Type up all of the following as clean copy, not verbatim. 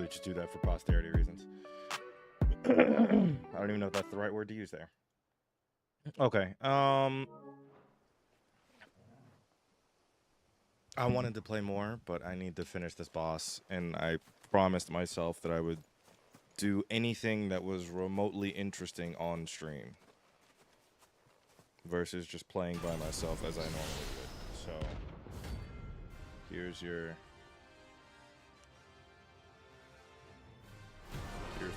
just do that for posterity reasons. I don't even know if that's the right word to use there. Okay. I wanted to play more, but I need to finish this boss, and I promised myself that I would do anything that was remotely interesting on stream versus just playing by myself as I normally would. So here's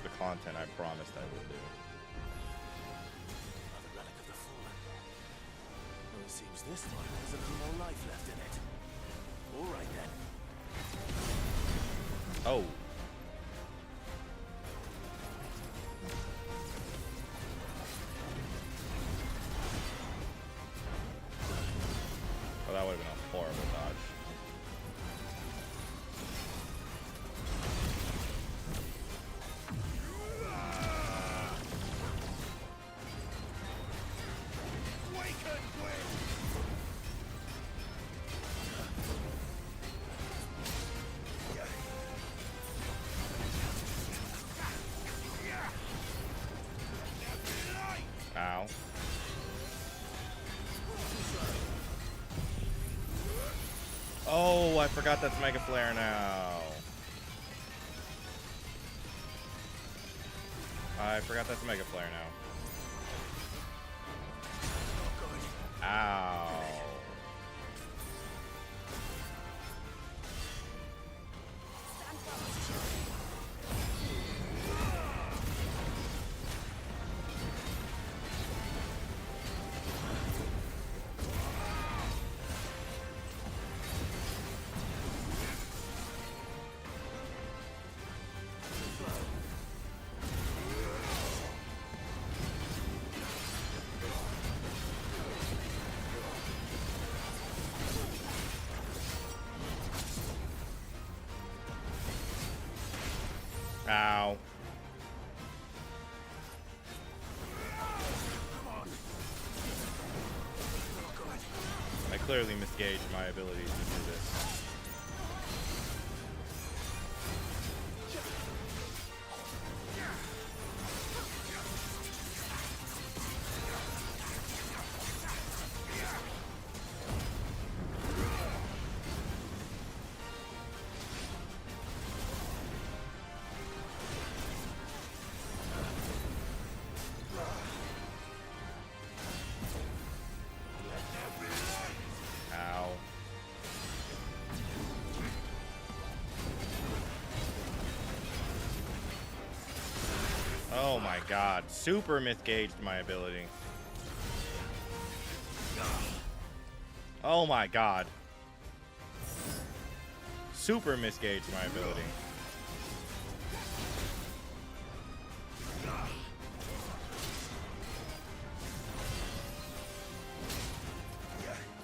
the content I promised I would do. Another relic of the fallen. Well, it seems this one has a little more life left in it. All right then. Oh. Oh, that would have been a horrible dodge. Ow. Oh, I forgot that's Mega Flare now. I forgot that's Mega Flare now. Ow. Ow. I clearly misgauged my abilities to do this. Ow. Oh my god. Super misgauged my ability. Oh my god. Super misgauged my ability.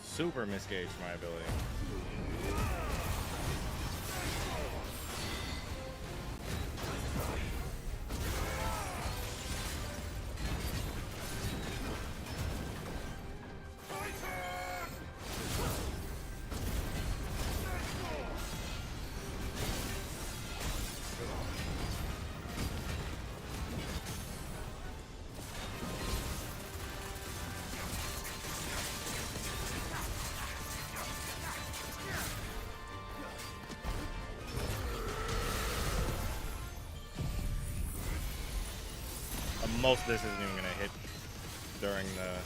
Super misgauged my ability. Most of this isn't even gonna hit during the...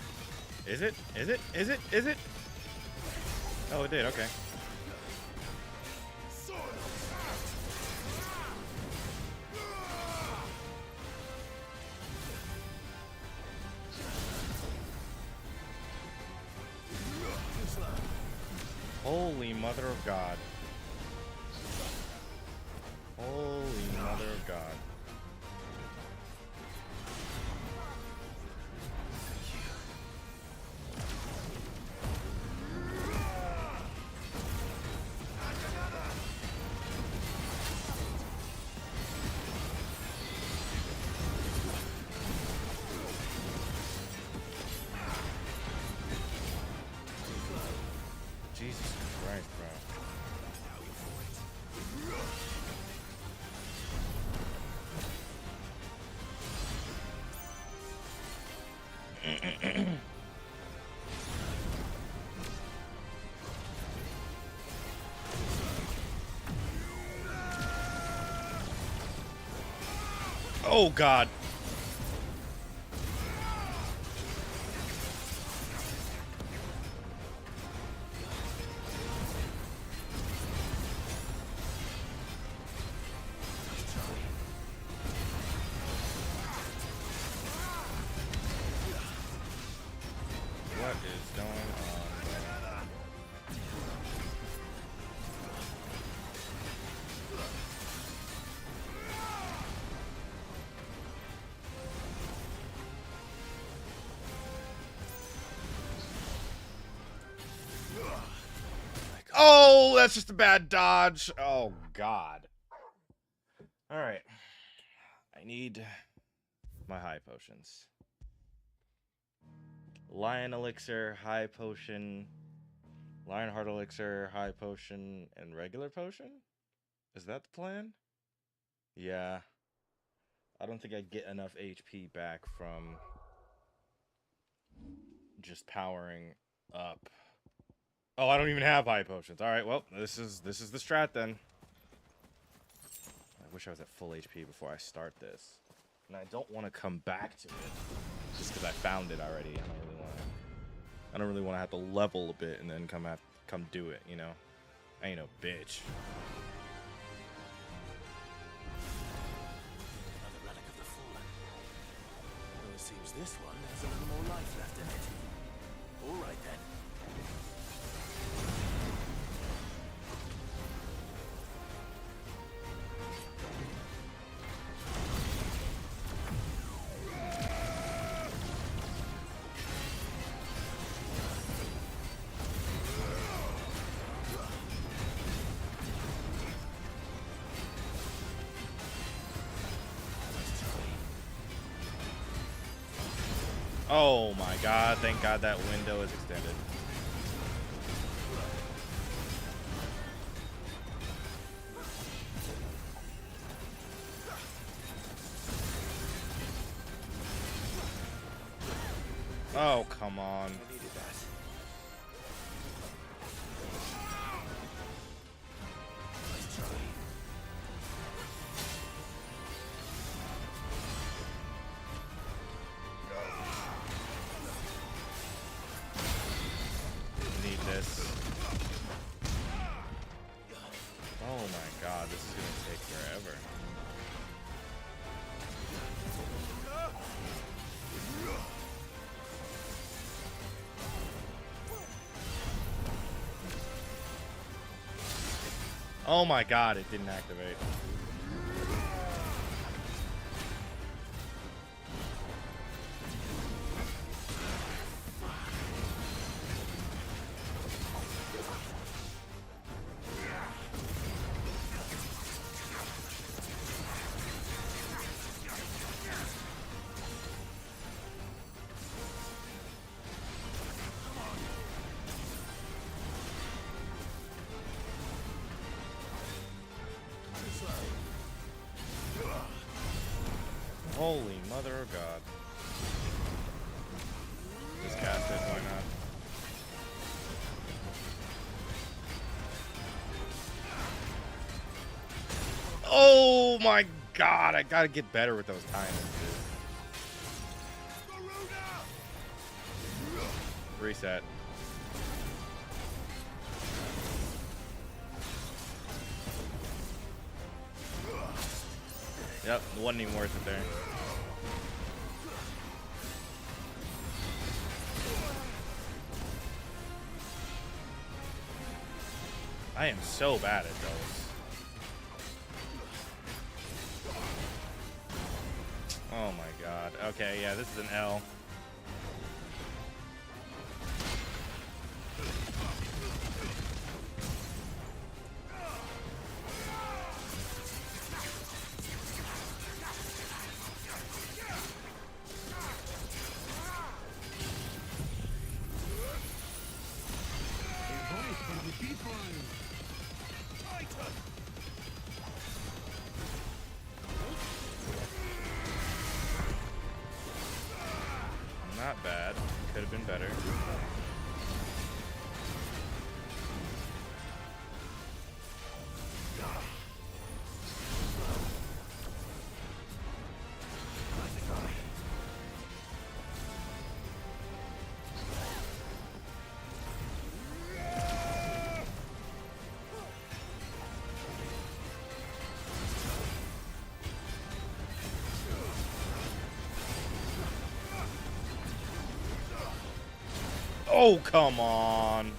Is it? Is it? Is it? Is it? Oh, it did. Okay. Holy Mother of God. Holy Mother of God. Jesus Christ, bro. Oh God. What is going on? Oh, that's just a bad dodge. Oh God. All right. I need my high potions. Lion elixir, high potion, Lionheart elixir, high potion, and regular potion? Is that the plan? Yeah. I don't think I get enough HP back from just powering up. Oh, I don't even have high potions. All right, well, this is the strat then. I wish I was at full HP before I start this. And I don't want to come back to it just because I found it already. I don't really want to have to level a bit and then come do it, you know. I ain't no bitch. Another relic of the fallen. Well, it seems this one has a little more life left in it. All right then. Oh my God, thank God that window is extended. Oh, come on. I needed that. Nice try. Need this. Oh my God, this is gonna take forever. Oh my God, it didn't activate. Holy mother of God. Just cast it, why not? Oh my God, I gotta get better with those timings, dude. Reset. Yep, it wasn't even worth it there. I am so bad at those. Oh my God. Okay, yeah, this is an L. bad. Could have been better. Oh, come on.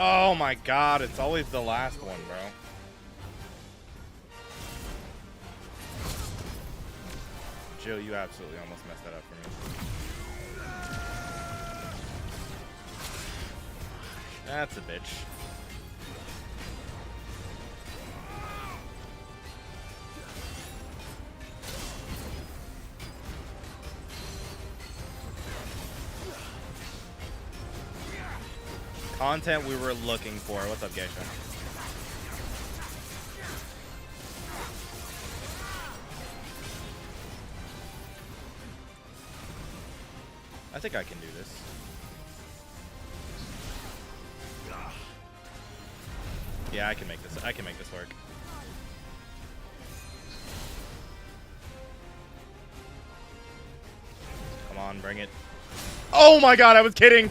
Oh my god, it's always the last one, bro. Jill, you absolutely almost messed that up for me. That's a bitch. Content we were looking for. What's up, Geisha? I think I can do this. Yeah, I can make this. I can make this work. Come on, bring it. Oh my god, I was kidding.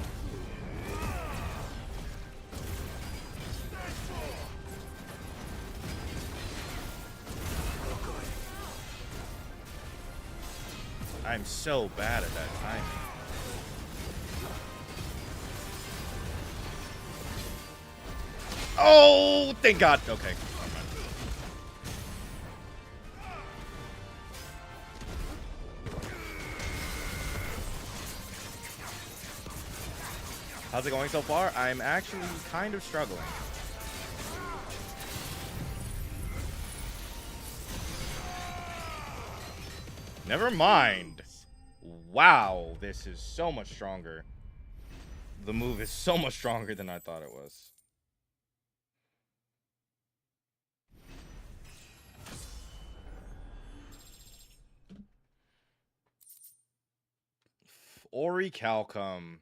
I'm so bad at that timing. Oh, thank God. Okay. How's it going so far? I'm actually kind of struggling. Never mind. Wow, this is so much stronger. The move is so much stronger than I thought it was. Orichalcum.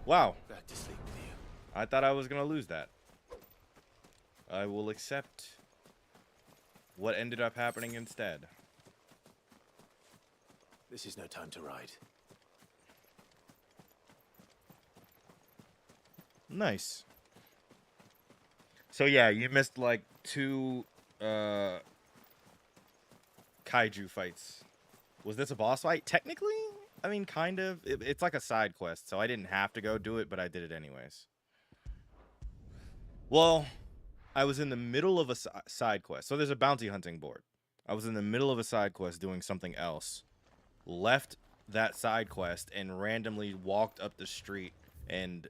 Wow. Back to sleep with you. I thought I was gonna lose that. I will accept what ended up happening instead. This is no time to ride. Nice. So yeah, you missed like 2 kaiju fights. Was this a boss fight? Technically, I mean, kind of. It's like a side quest, so I didn't have to go do it, but I did it anyways. Well, I was in the middle of a side quest. So there's a bounty hunting board. I was in the middle of a side quest doing something else. Left that side quest and randomly walked up the street, and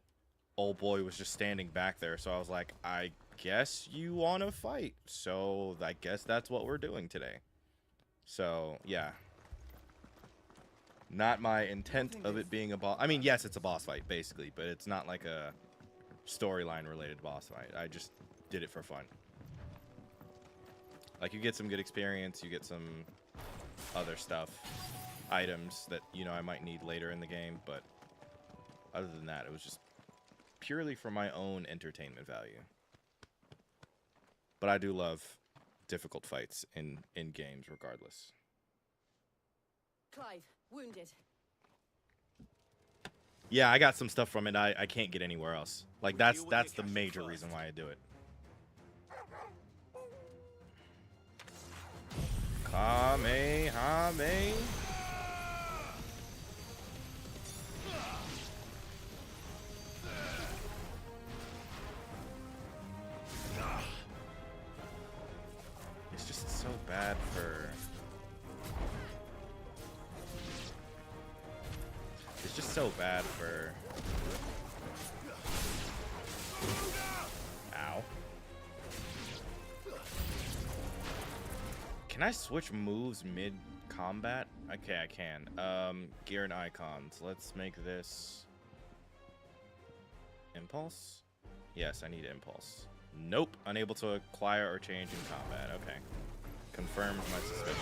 old boy was just standing back there. So I was like, I guess you want to fight. So I guess that's what we're doing today. So, yeah. Not my intent of it being a boss. I mean, yes, it's a boss fight, basically, but it's not like a storyline related boss fight. I just did it for fun. Like, you get some good experience, you get some other stuff, items that, you know, I might need later in the game, but other than that, it was just purely for my own entertainment value. But I do love difficult fights in games regardless. Clive, wounded. Yeah, I got some stuff from it I can't get anywhere else. Like, that's the major reason why I do it. Kamehame. It's just so bad for... It's just so bad for Can I switch moves mid-combat? Okay, I can. Gear and icons. Let's make this... Impulse? Yes, I need Impulse. Nope. Unable to acquire or change in combat. Okay. Confirms my suspicions.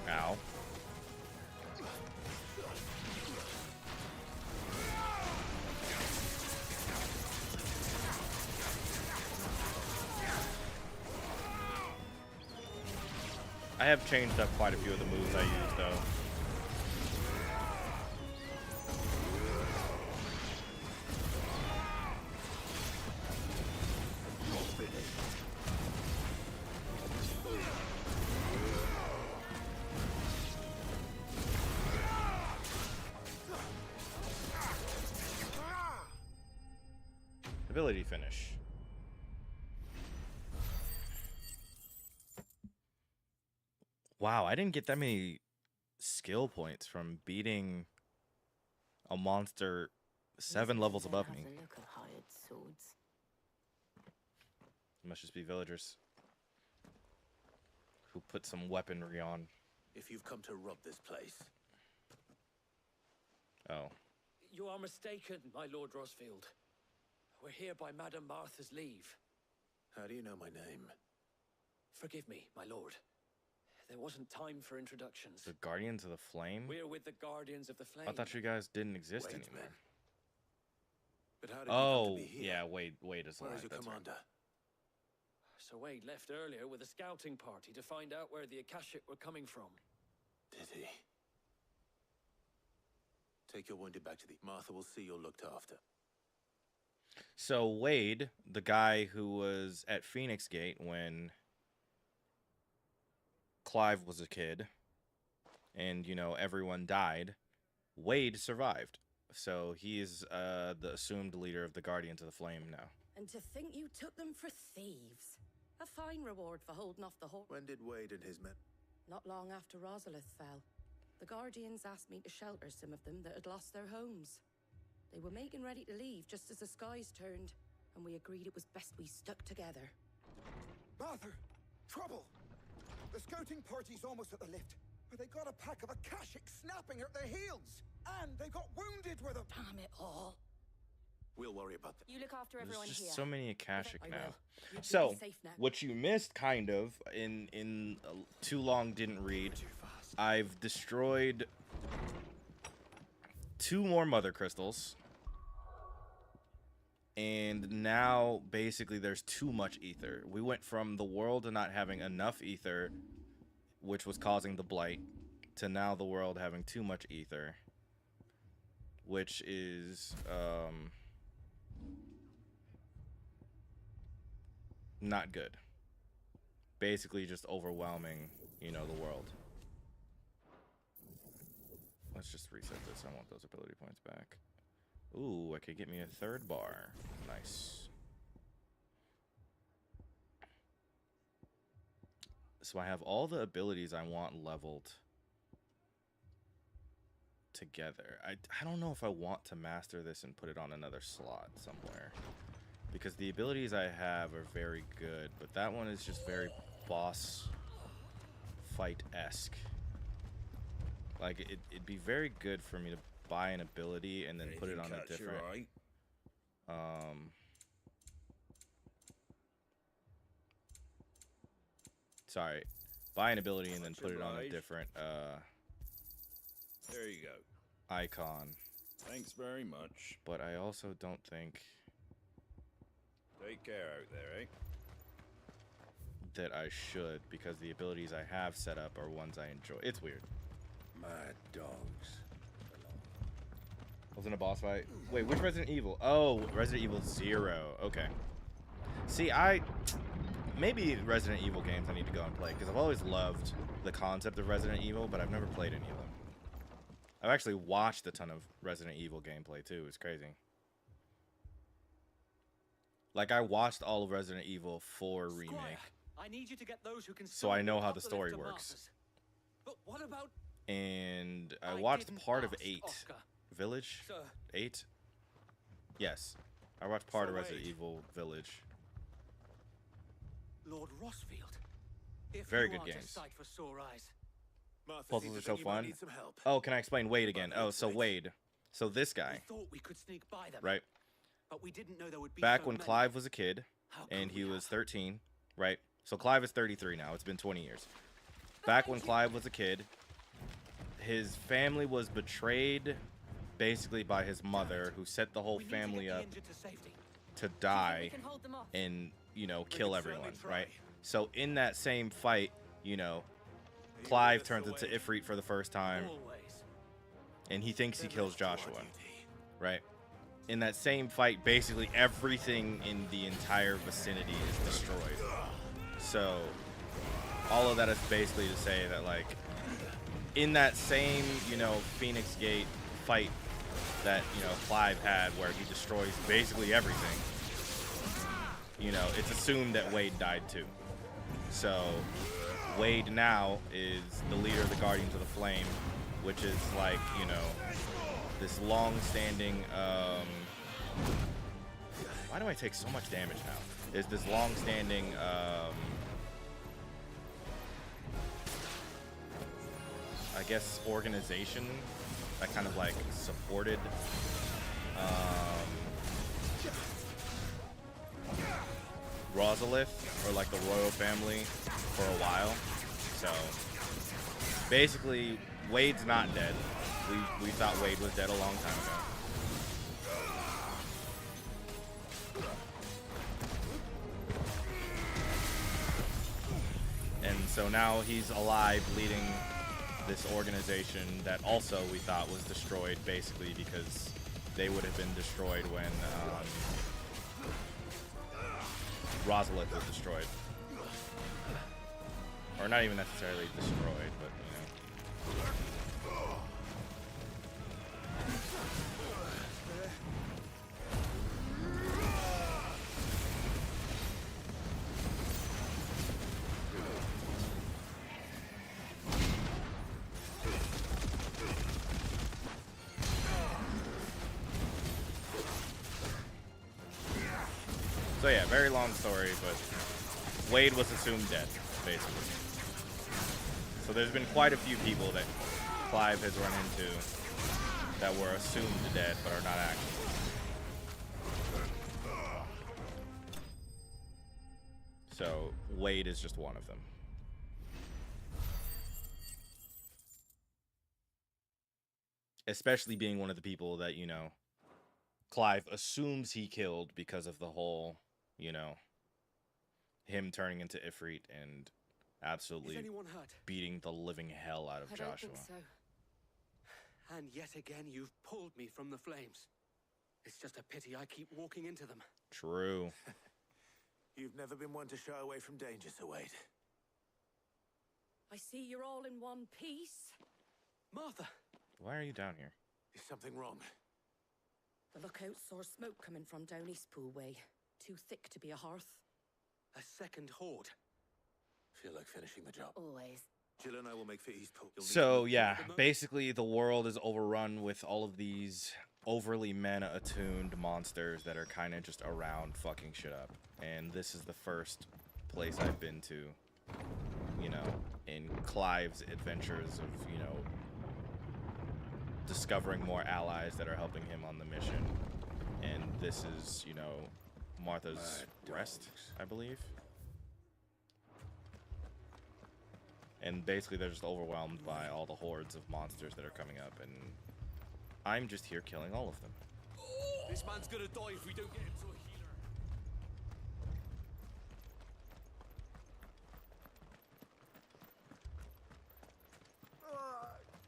Ow. I have changed up quite a few of the moves I use, though. Ability finish. Wow, I didn't get that many skill points from beating a monster 7 levels above me. Must just be villagers who put some weaponry on. If you've come to rob this place, Oh. You are mistaken, my Lord Rosfield. We're here by Madame Martha's leave. how do you know my name? Forgive me, my lord. There wasn't time for introductions. The Guardians of the Flame? We're with the Guardians of the Flame. I thought you guys didn't exist Wait, anymore. man. But how did you come Oh, to be here? yeah, Wade is Where alive. is your That's right. commander? Sir Wade left earlier with a scouting party to find out where the Akashic were coming from. Did he? Take your wounded back to the... Martha will see you're looked after. So Wade, the guy who was at Phoenix Gate when Clive was a kid and, you know, everyone died, Wade survived. So he is the assumed leader of the Guardians of the Flame now. And to think you took them for thieves. A fine reward for holding off the whole... When did Wade and his men... Not long after Rosalith fell, the Guardians asked me to shelter some of them that had lost their homes. They were making ready to leave just as the skies turned, and we agreed it was best we stuck together. Martha! Trouble! The scouting party's almost at the lift, but they got a pack of Akashic snapping at their heels! And they got wounded with them! Damn it all. We'll worry about that. You look after There's everyone just here. so many Akashic I now. will. You two So, be safe now. what you missed, kind of, in too long didn't read, I've destroyed 2 more Mother Crystals. And now, basically, there's too much ether. We went from the world to not having enough ether, which was causing the blight, to now the world having too much ether, which is, not good. Basically just overwhelming, you know, the world. Let's just reset this. I want those ability points back. Ooh, I could get me a 3rd bar. Nice. So I have all the abilities I want leveled together. I don't know if I want to master this and put it on another slot somewhere, because the abilities I have are very good, but that one is just very boss fight-esque. Like, it'd be very good for me to buy an ability and then put it on a different... Sorry. Buy an ability and then put it on a different, There you go. icon. Thanks very much. But I also don't think Take care out there, eh? that I should, because the abilities I have set up are ones I enjoy. It's weird. My dogs. Wasn't a boss fight? Wait, which Resident Evil? Oh, Resident Evil 0. Okay. See, maybe Resident Evil games I need to go and play, because I've always loved the concept of Resident Evil, but I've never played any of them. I've actually watched a ton of Resident Evil gameplay, too. It's crazy. Like, I watched all of Resident Evil 4 Remake I need you to get those who can So I know how the stop story lift to works. Martha's. But what about And I watched didn't part of ask, 8 Oscar. Village. Sir, 8. Yes, I watched part of So Resident Wade. Evil Village. Lord Rossfield. If Very you good aren't a games. sight for sore eyes. Martha Puzzles seems are to so think you might fun. need some help. Oh, can I explain Wade again? Well, Oh, so Wade. Wade. So this guy, We thought we could sneak by them. right? But we didn't know there would be Back so when many. Clive was a kid How and could he we was have? 13, right? So Clive is 33 now. It's been 20 years. Back when Clive was a kid, his family was betrayed basically by his mother, who set the whole We need to get family the up injured to safety. to We die can hold them off. and, you know, We kill can everyone, certainly right? try. So in that same fight, you know, Are you Clive with us, turns Sir into Wade? Ifrit for the first time, Always. and he thinks he Then kills let's do our Joshua, duty. right? In that same fight, basically everything in the entire vicinity is destroyed. So all of that is basically to say that, like, in that same, you know, Phoenix Gate fight that, you know, Clive had, where he destroys basically everything, you know, it's assumed that Wade died too. So Wade now is the leader of the Guardians of the Flame, which is like, you know, this long-standing, why do I take so much damage now? Is this long-standing, I guess, organization that kind of like supported, Rosalith, or like the royal family, for a while. So basically, Wade's not dead. We thought Wade was dead a long time ago. And so now he's alive, leading this organization that also we thought was destroyed, basically because they would have been destroyed when Rosalith was destroyed. Or not even necessarily destroyed, but, you know. So yeah, very long story, but Wade was assumed dead, basically. So there's been quite a few people that Clive has run into that were assumed dead, but are not actually. So Wade is just one of them. Especially being one of the people that, you know, Clive assumes he killed because of the whole, you know, him turning into Ifrit and Is absolutely anyone hurt? beating the living hell out of I don't Joshua. think so. And yet again, you've pulled me from the flames. It's just a pity I keep walking into them. True. You've never been one to shy away from danger, Sir Wade. I see you're all in one piece. Martha! Why are you down here? Is something wrong? The lookout saw smoke coming from down Eastpool way. Too thick to be a hearth. A second horde. Feel like finishing the job. Always. Jill and I will make for Eastpool. You'll need So to- yeah, basically the world is overrun with all of these overly mana attuned monsters that are kind of just around fucking shit up. And this is the first place I've been to, you know, in Clive's adventures of, you know, discovering more allies that are helping him on the mission. And this is, you know, Martha's rest, I believe. And basically they're just overwhelmed by all the hordes of monsters that are coming up, and I'm just here killing all of them. This man's gonna die if we don't get him to a healer.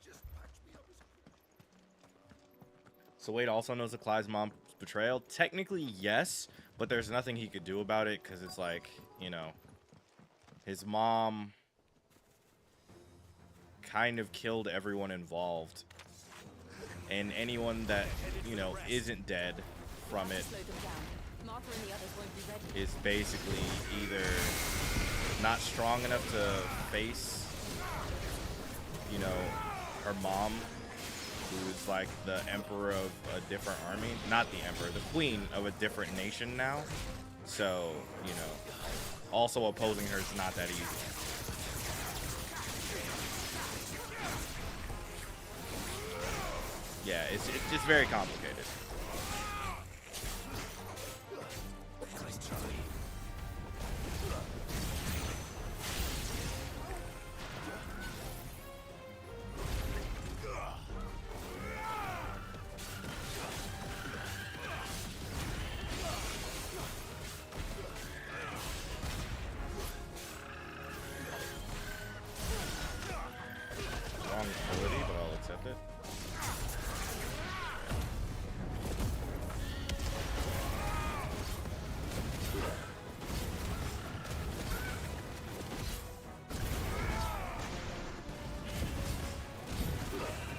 Just patch me up as So Wade also knows of Clive's mom's betrayal. Technically, yes, but there's nothing he could do about it, because it's like, you know, his mom kind of killed everyone involved. And anyone that, you know, isn't dead from it Slow them down. Martha and the others won't be ready. is basically either not strong enough to face, you know, her mom, who's like the emperor of a different army. Not the emperor, the queen of a different nation now. So, you know, also opposing her is not that easy. Yeah, it's just very complicated. Wrong ability, but I'll accept it.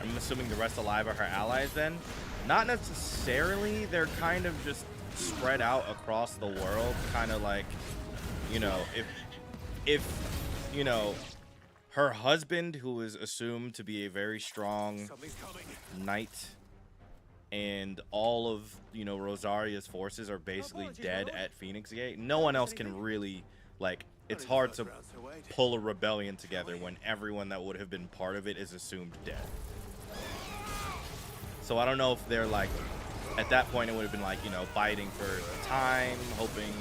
I'm assuming the rest alive are her allies then? Not necessarily. They're kind of just spread out across the world, kind of like, you know, if you know, her husband, who is assumed to be a very strong knight, and all of, you know, Rosaria's forces are basically dead at Phoenix Gate. No one else can really, like, it's hard to pull a rebellion together when everyone that would have been part of it is assumed dead. So I don't know if they're like, at that point it would have been like, you know, biding for time, hoping,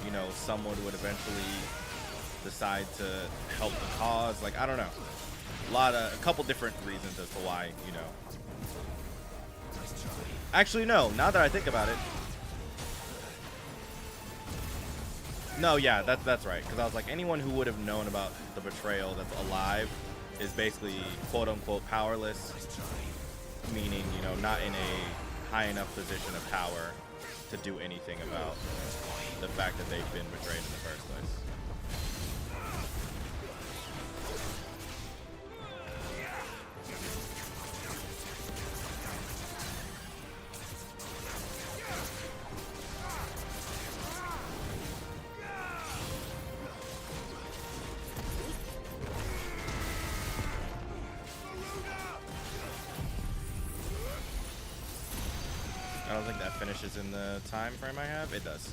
you know, someone would eventually decide to help the cause. Like, I don't know. A couple different reasons as to why, you know. Actually, no, now that I think about it. No, yeah, that's right. Because I was like, anyone who would have known about the betrayal that's alive is basically quote unquote powerless. Meaning, you know, not in a high enough position of power to do anything about the fact that they've been betrayed in the first place. I don't think that finishes in the time frame I have. It does.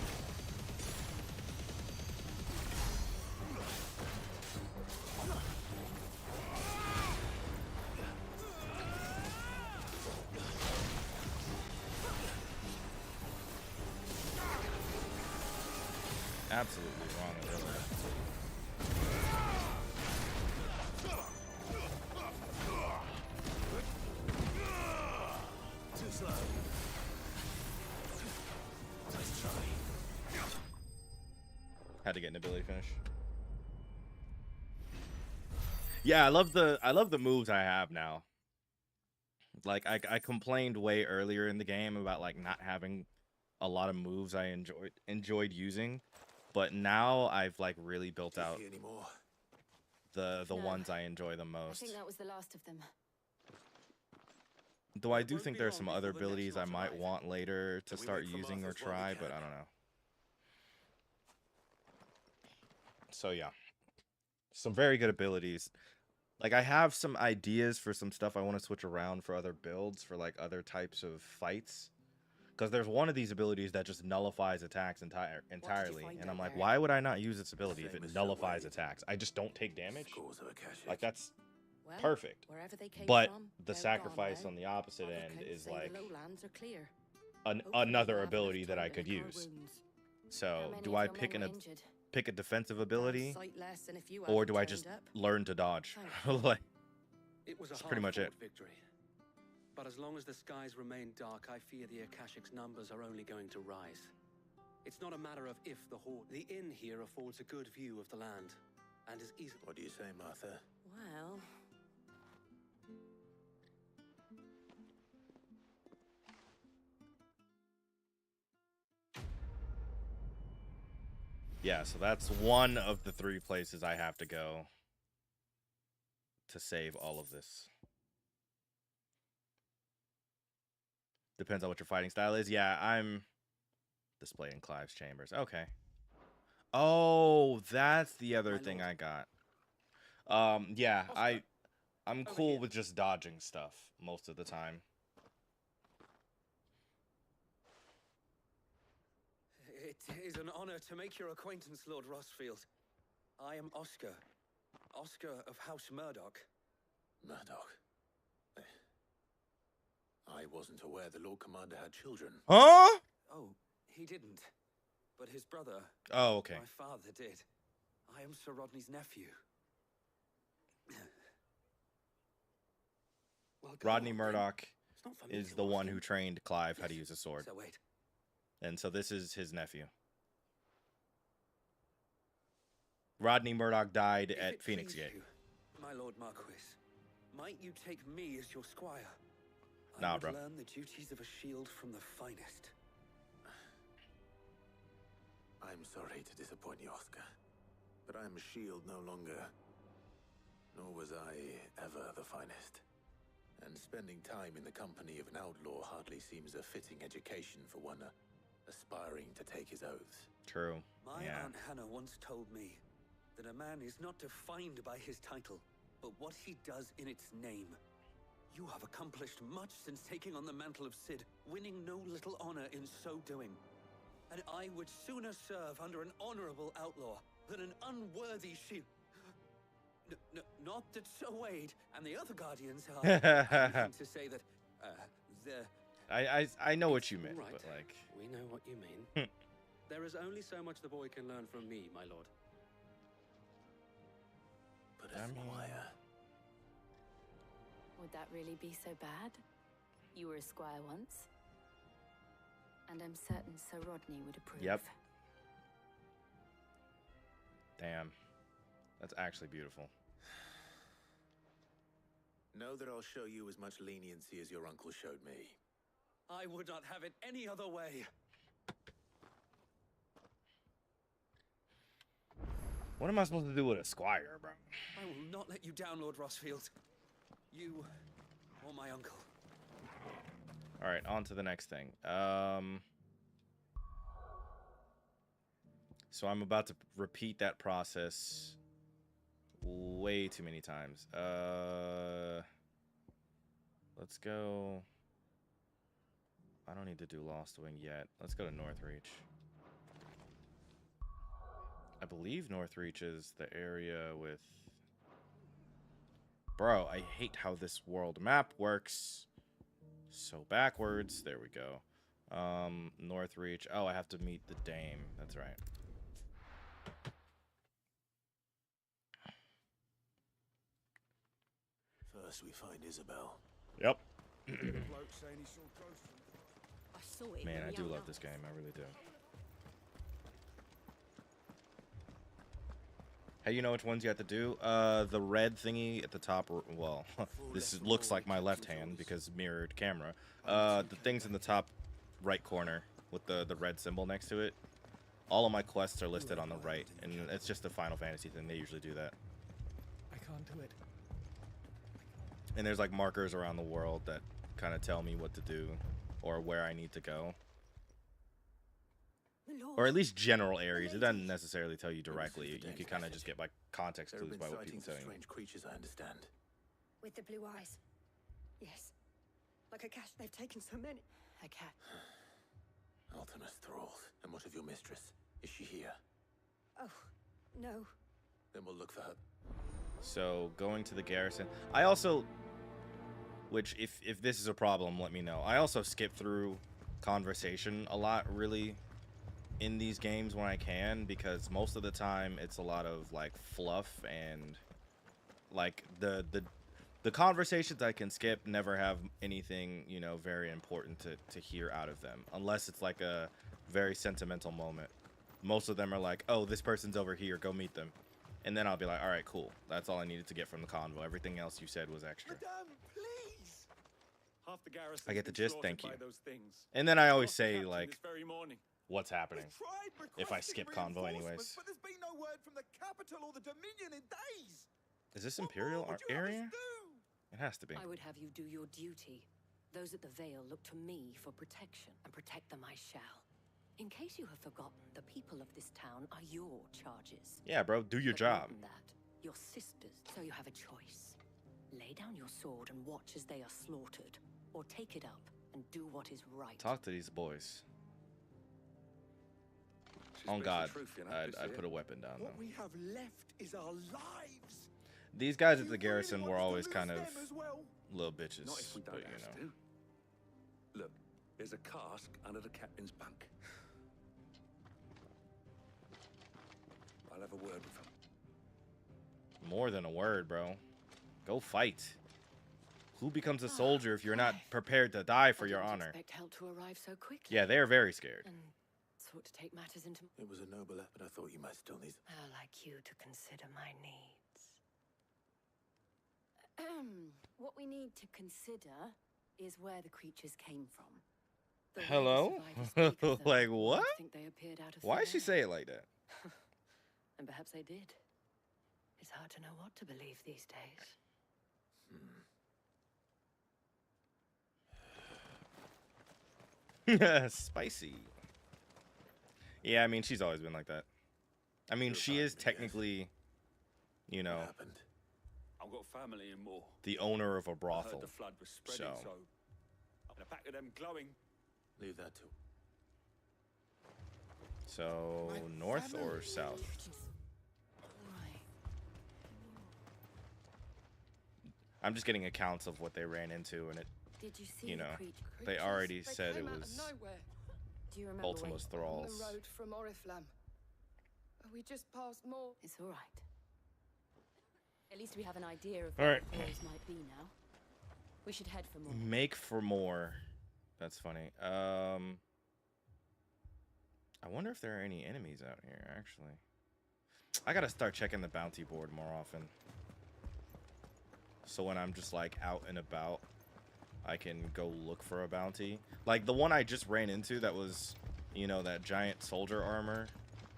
Absolutely wrong with that. Too slow. Nice try. Had to get an ability finish. Yeah, I love the moves I have now. Like I complained way earlier in the game about like not having a lot of moves I enjoyed using, but now I've like really built out the No, ones I enjoy the I most. think that was the last of them. Though I do won't think be there are long some before other the next abilities I lot might arrive. want later to And we start wait for using or Martha's while we try, but can. I don't know. So yeah, some very good abilities. Like I have some ideas for some stuff I want to switch around for other builds for like other types of fights. Because there's one of these abilities that just nullifies attacks entirely, find and I'm out like, there? why would I not use this ability if it Famous nullifies away. attacks? I just don't take damage. Scores of Akashic. Like that's Well, perfect. wherever they came But from, the they're gone sacrifice now. on the opposite Other end counts is say like the lowlands are clear. an, Hopefully another we'll have ability enough that I time to could lick our use. wounds. So How many do of I your men pick were an injured? pick a defensive Damn ability, sight less than if you or hadn't do I turned just up. learn to dodge? Thank Like It was a That's pretty much it. hard-fought victory. But as long as the skies remain dark, I fear the Akashic's numbers are only going to rise. It's not a matter of if the Horde. The inn here affords a good view of the land, and is easy. What do you say, Martha? Well, yeah, so that's one of the 3 places I have to go to save all of this. Depends on what your fighting style is. Yeah, I'm displayed in Clive's chambers. Okay. Oh, that's the other My thing lord. I got. Yeah, Oscar, I'm over cool here. with just dodging stuff most of the time. It is an honor to make your acquaintance, Lord Rosfield. I am Oscar. Oscar of House Murdoch. Murdoch. I wasn't aware the Lord Commander had children. Huh? Oh, he didn't. But his brother, Oh, okay. my father, did. I am Sir Rodney's nephew. Well, go Rodney on, then. Murdoch It's not for me is to the ask one him. who trained Clive how to Yes. use a sword. So wait. And so this is his nephew. Rodney Murdoch died If at it Phoenix please Gate. you, my Lord Marquis, might you take me as your squire? Nah, I would bro. learn the duties of a shield from the finest. I'm sorry to disappoint you, Oscar, but I am a shield no longer. Nor was I ever the finest. And spending time in the company of an outlaw hardly seems a fitting education for one aspiring to take his oaths. True. My Yeah. Aunt Hannah once told me that a man is not defined by his title, but what he does in its name. You have accomplished much since taking on the mantle of Cid, winning no little honor in so doing. And I would sooner serve under an honorable outlaw than an unworthy shield. Not that Sir Wade and the other guardians are. I mean to say that the I know what It's you meant, all right. but like, We know what you mean. There is only so much the boy can learn from me, my lord. But I as mean- squire, Would that really be so bad? You were a squire once. And I'm certain Sir Rodney would approve. Yep. damn, that's actually beautiful. know that I'll show you as much leniency as your uncle showed me. I would not have it any other way. What am I supposed to do with a squire, bro? I will not let you down, Lord Rosfield. You or my uncle. All right, on to the next thing. So I'm about to repeat that process way too many times. Let's go. I don't need to do Lost Wing yet. Let's go to Northreach. I believe Northreach is the area with... Bro, I hate how this world map works. So backwards. There we go. Northreach. Oh, I have to meet the Dame. That's right. First we find Isabel. Yep. The bloke saying he saw ghosts. I saw it. Man, in I do young love eyes. this game. I really do. Hey, you know which ones you have to do? The red thingy at the top. Well, looks like my left hand because mirrored camera. The things in the top right corner with the red symbol next to it. All of my quests are listed on the right, and it's just a Final Fantasy thing. They usually do that. I can't do it. And there's like markers around the world that kind of tell me what to do or where I need to go. Or at least general areas. It doesn't necessarily tell you directly. You can kind of just get like context There have clues been by what people sightings tell of you. strange creatures, I understand. With the blue eyes. Yes. Like a cat. They've taken so many. A cat. Ultimus thralls. And what of your mistress? Is she here? Oh, no. Then we'll look for her. So going to the garrison. I also, which if this is a problem, let me know. I also skip through conversation a lot, really, in these games when I can, because most of the time it's a lot of like fluff and like the conversations I can skip never have anything, you know, very important to hear out of them, unless it's like a very sentimental moment. Most of them are like, oh, this person's over here, go meet them. And then I'll be like, all right, cool. That's all I needed to get from the convo. Everything else you said was extra. Madame, please! Half the garrison. I get the gist, thank you. Those things. And then I always Lost the say, captain like, this very morning. what's happening? We've tried If I requesting skip convo anyways. reinforcements, But there's been no word from the capital or the Dominion in days. Is this What Imperial more would you have us area? do? It has to be. I would have you do your duty. Those at the Vale look to me for protection, and protect them I shall. In case you have forgotten, the people of this town are your charges. Yeah, bro, do your But more job. than that, your sisters. So you have a choice. Lay down your sword and watch as they are slaughtered, or take it up and do what is right. Talk to these boys. She On speaks God, the truth, you know, I'd good for put a you. weapon down What though. we have left is our lives. These guys Do at you the garrison really were want us to always lose kind of them as well? little bitches, Not if we but don't you have know. to. Look, there's a cask under the captain's bunk. I'll have a word with him. More than a word, bro. Go fight. Who becomes a soldier if you're not prepared to die for I your didn't honor? expect help to arrive so quickly. Yeah, they are very scared. And sought to take matters into. It was a noble effort. I thought you might still need. I'd like you to consider my needs. What we need to consider is where the creatures came from. The way the Hello? survivors speak of them, Like, one what? would think they appeared out of Why thin did she air. say it like that? And perhaps they did. It's hard to know what to believe these days. Spicy. Yeah, I mean, she's always been like that. I mean, You're she fine is with it, yes. technically, you know, What happened? I've got family in more. the owner of a I heard brothel. the flood was spreading, So. so and a pack of them glowing. Leave that to. So, My north family. or south? Right. I'm just getting accounts of what they ran into, and it, Did you see you the know, creature? they already They said it came out of was nowhere Do you remember when? Ultima's on thralls. the road from Oriflamme. We just passed more. It's all right. At least we have an idea of All where right. the falls might be now. We should head for more. Make for more. That's funny. I wonder if there are any enemies out here, actually. I gotta start checking the bounty board more often. So when I'm just like out and about, I can go look for a bounty. Like the one I just ran into that was, you know, that giant soldier armor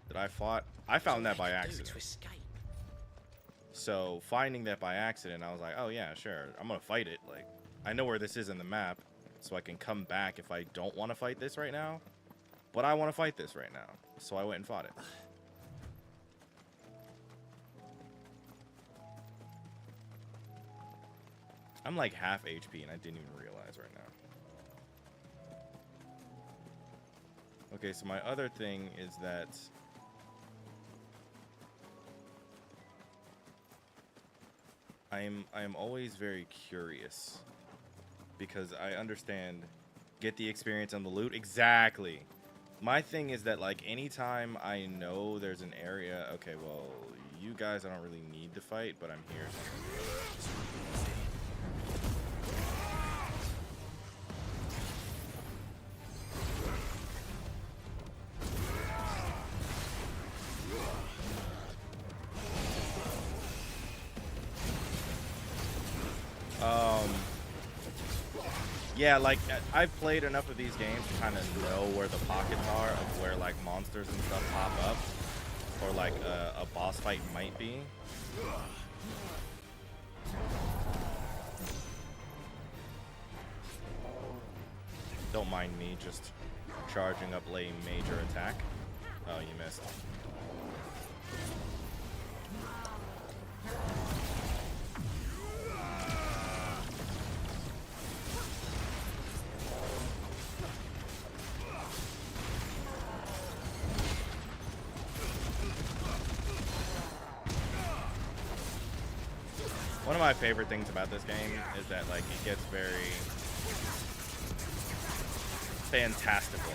that I fought. I found that by accident. So finding that by accident, I was like, oh yeah, sure, I'm gonna fight it. Like, I know where this is in the map, so I can come back if I don't want to fight this right now. But I want to fight this right now, so I went and fought it. I'm like half HP, and I didn't even realize right now. Okay, so my other thing is that I am always very curious because I understand get the experience on the loot. Exactly. My thing is that like anytime I know there's an area, okay, well, you guys I don't really need to fight, but I'm here. Yeah, like I've played enough of these games to kind of know where the pockets are of where like monsters and stuff pop up, or like a boss fight might be. Don't mind me just charging up a major attack. Oh, you missed. One of my favorite things about this game is that like it gets very fantastical.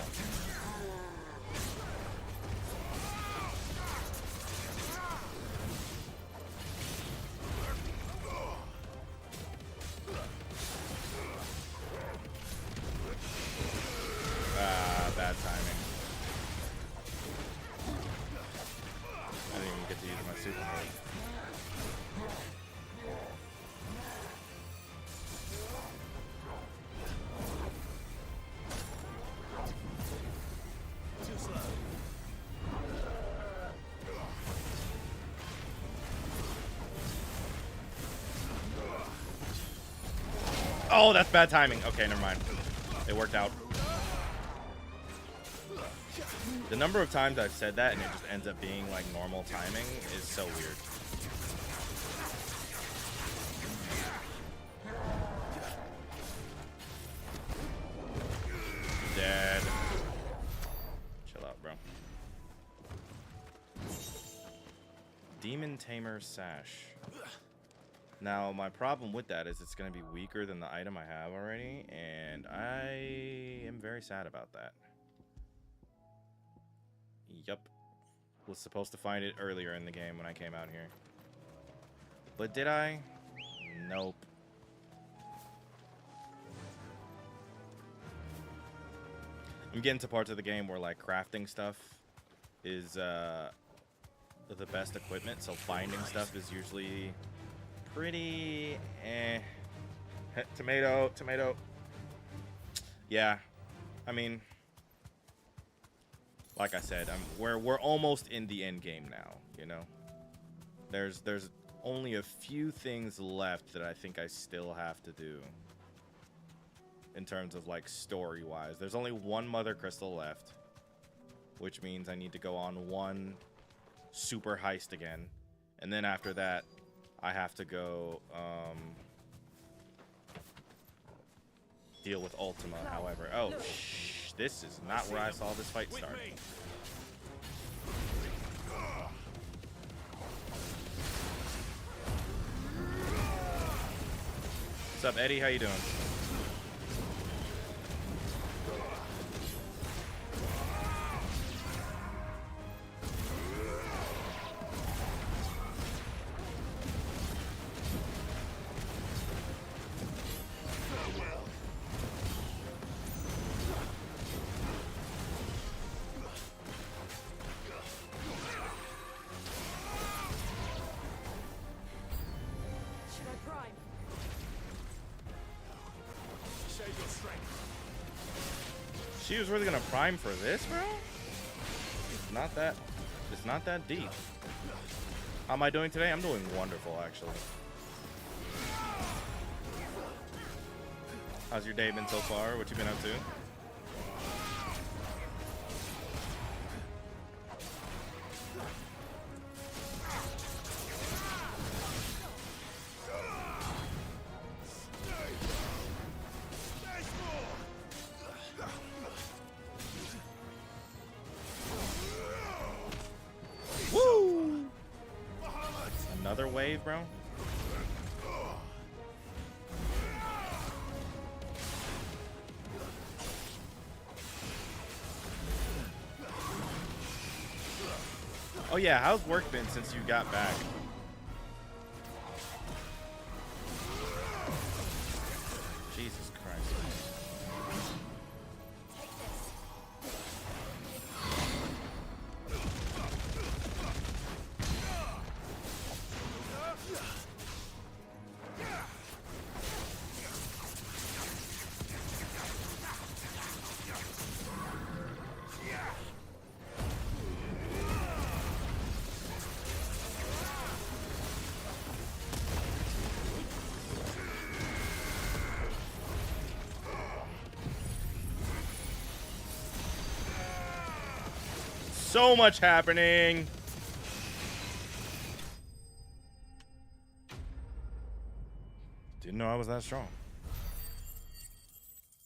Ah, bad timing. I didn't even get to use my super move. Oh, that's bad timing. Okay, never mind. It worked out. The number of times I've said that and it just ends up being like normal timing is so weird. Dead. Chill out, bro. Demon Tamer Sash. Now, my problem with that is it's going to be weaker than the item I have already, and I am very sad about that. Yup. Was supposed to find it earlier in the game when I came out here. But did I? Nope. I'm getting to parts of the game where like crafting stuff is the best equipment, so finding stuff is usually pretty tomato. Yeah, I mean, like I said, we're almost in the end game now. You know, there's only a few things left that I think I still have to do in terms of like story wise. There's only one Mother Crystal left, which means I need to go on one super heist again, and then after that I have to go deal with Ultima. However, oh this is not where I saw this fight start. What's up, Eddie? How you doing? She was really gonna prime for this, bro? It's not that deep. How am I doing today? I'm doing wonderful, actually. How's your day been so far? What you been up to? Another wave, bro. Oh yeah, how's work been since you got back? Jesus Christ. So much happening. Didn't know I was that strong.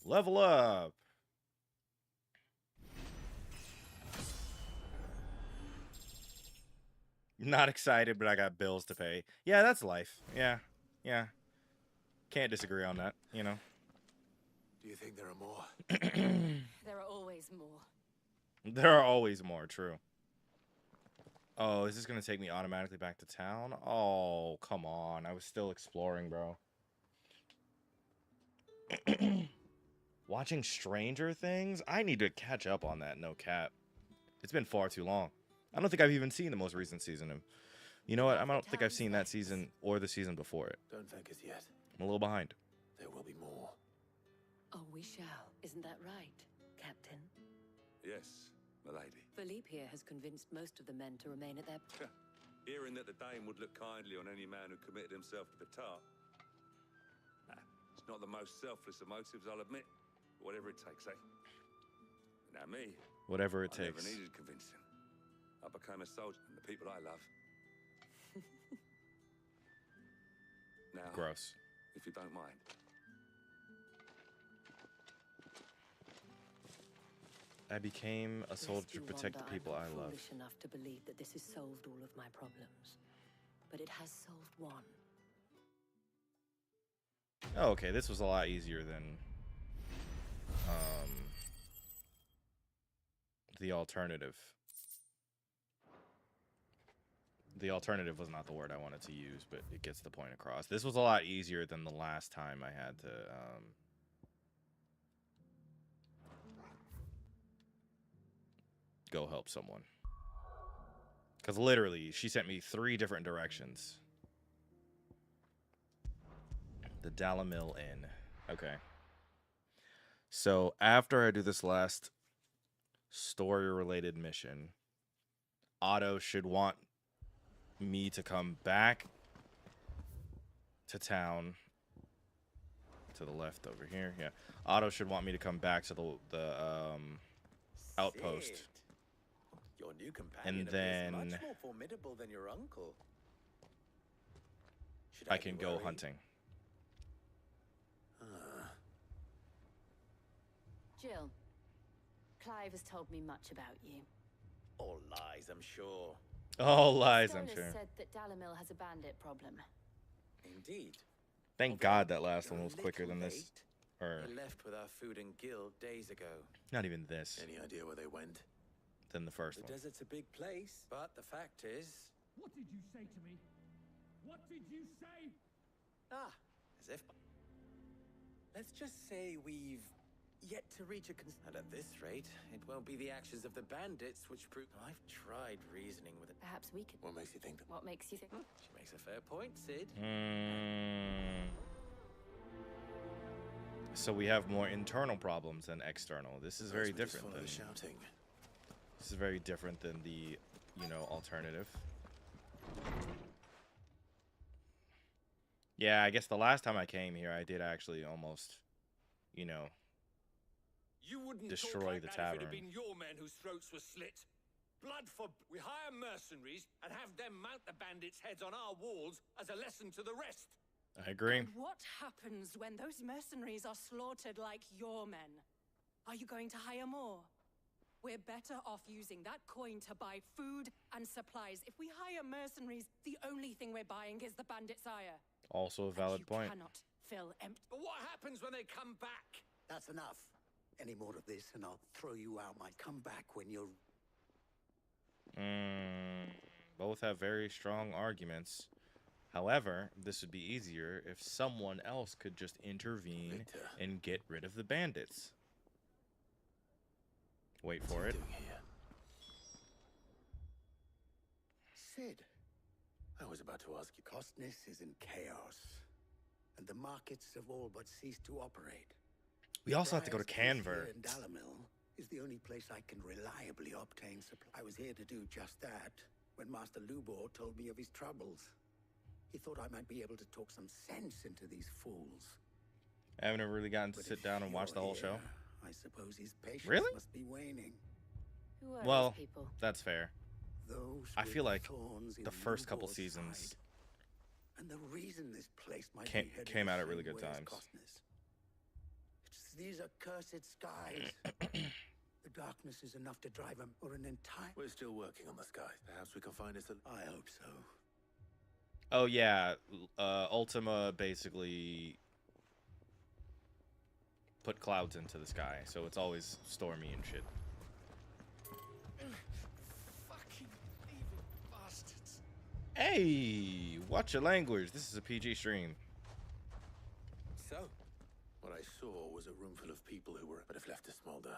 Level up. Not excited, but I got bills to pay. Yeah, that's life. Yeah. Can't disagree on that, you know. Do you think there are more? There are always more. There are always more, true. Oh, is this going to take me automatically back to town? Oh, come on. I was still exploring, bro. Watching Stranger Things? I need to catch up on that, no cap. It's been far too long. I don't think I've even seen the most recent season of... You know what? I don't think I've seen that season or the season before it. Don't thank us yet. I'm a little behind. There will be more. Oh, we shall. Isn't that right, Captain? Yes, my lady. Philippe here has convinced most of the men to remain at their... Hearing that the Dane would look kindly on any man who committed himself to the task. It's not the most selfless of motives, I'll admit. Whatever it takes, eh? Now me, Whatever it I never takes. needed convincing. I became a soldier and the people I love. Now, Gross. if you don't mind. I became a soldier Lest you to protect the wonder, people I I'm not love. foolish enough to believe that this has solved all of my problems. But it has solved one. Oh, okay, this was a lot easier than the alternative. The alternative was not the word I wanted to use, but it gets the point across. This was a lot easier than the last time I had to go help someone. Because literally, she sent me 3 different directions. The Dalamil Inn. Okay. So after I do this last story-related mission, Otto should want me to come back to town. To the left over here. Yeah. Otto should want me to come back to the outpost. Sid, your new companion And appears then much more formidable than your uncle. Should I be can go worried? hunting. Jill, Clive has told me much about you. All lies, I'm sure. All lies, I'm Stolas sure. said that Dalamil has a bandit problem. Indeed. Thank God that last You're one a was quicker little than this. late. Or They left with our food and guild days ago. not even this. Any idea where they went? Than the first The one. desert's a big place, but the fact is... What did you say to me? What did you say? Ah, as if... Let's just say we've yet to reach a and at this rate, it won't be the actions of the bandits which prove... I've tried reasoning with it. Perhaps we could. What makes you think that? What makes you think? She makes a fair point, Sid. So we have more internal problems than external. This is very different than shouting. This is very different than the, alternative. Yeah, I guess the last time I came here, I did actually almost, You wouldn't destroy talk like the that tavern. if it had been your men whose throats were slit. Blood for... We hire mercenaries and have them mount the bandits' heads on our walls as a lesson to the rest. I agree. What happens when those mercenaries are slaughtered like your men? Are you going to hire more? We're better off using that coin to buy food and supplies. If we hire mercenaries, the only thing we're buying is the bandit's ire. Also a valid point. Cannot fill empty. But what happens when they come back? That's enough. Any more of this and I'll throw you out. My come back when you're... Both have very strong arguments. However, this would be easier if someone else could just intervene and get rid of the bandits. Wait for it. Sid, I was about to ask you. Costness is in chaos, and the markets have all but ceased to operate. We also have to go to Briar's place Canver. here in Dalamil is the only place I can reliably obtain supply. I was here to do just that when Master Lubor told me of his troubles. He thought I might be able to talk some sense into these fools. I haven't ever really gotten to sit down and watch the whole show. I suppose his patience Really? must be waning. Who are Well, these people? that's fair. Those I feel with like thorns in the first couple Lubor's seasons side. And the reason this place might came, be headed came the out at same really good way as times. Costness. These accursed skies. The darkness is enough to drive them, or an entire... We're still working on the skies. Perhaps we can find us a... I hope so. Oh yeah, Ultima basically put clouds into the sky, so it's always stormy and shit. Fucking thieving bastards. Hey, watch your language. This is a PG stream. So, what I saw was a room full of people who were but have left to smolder.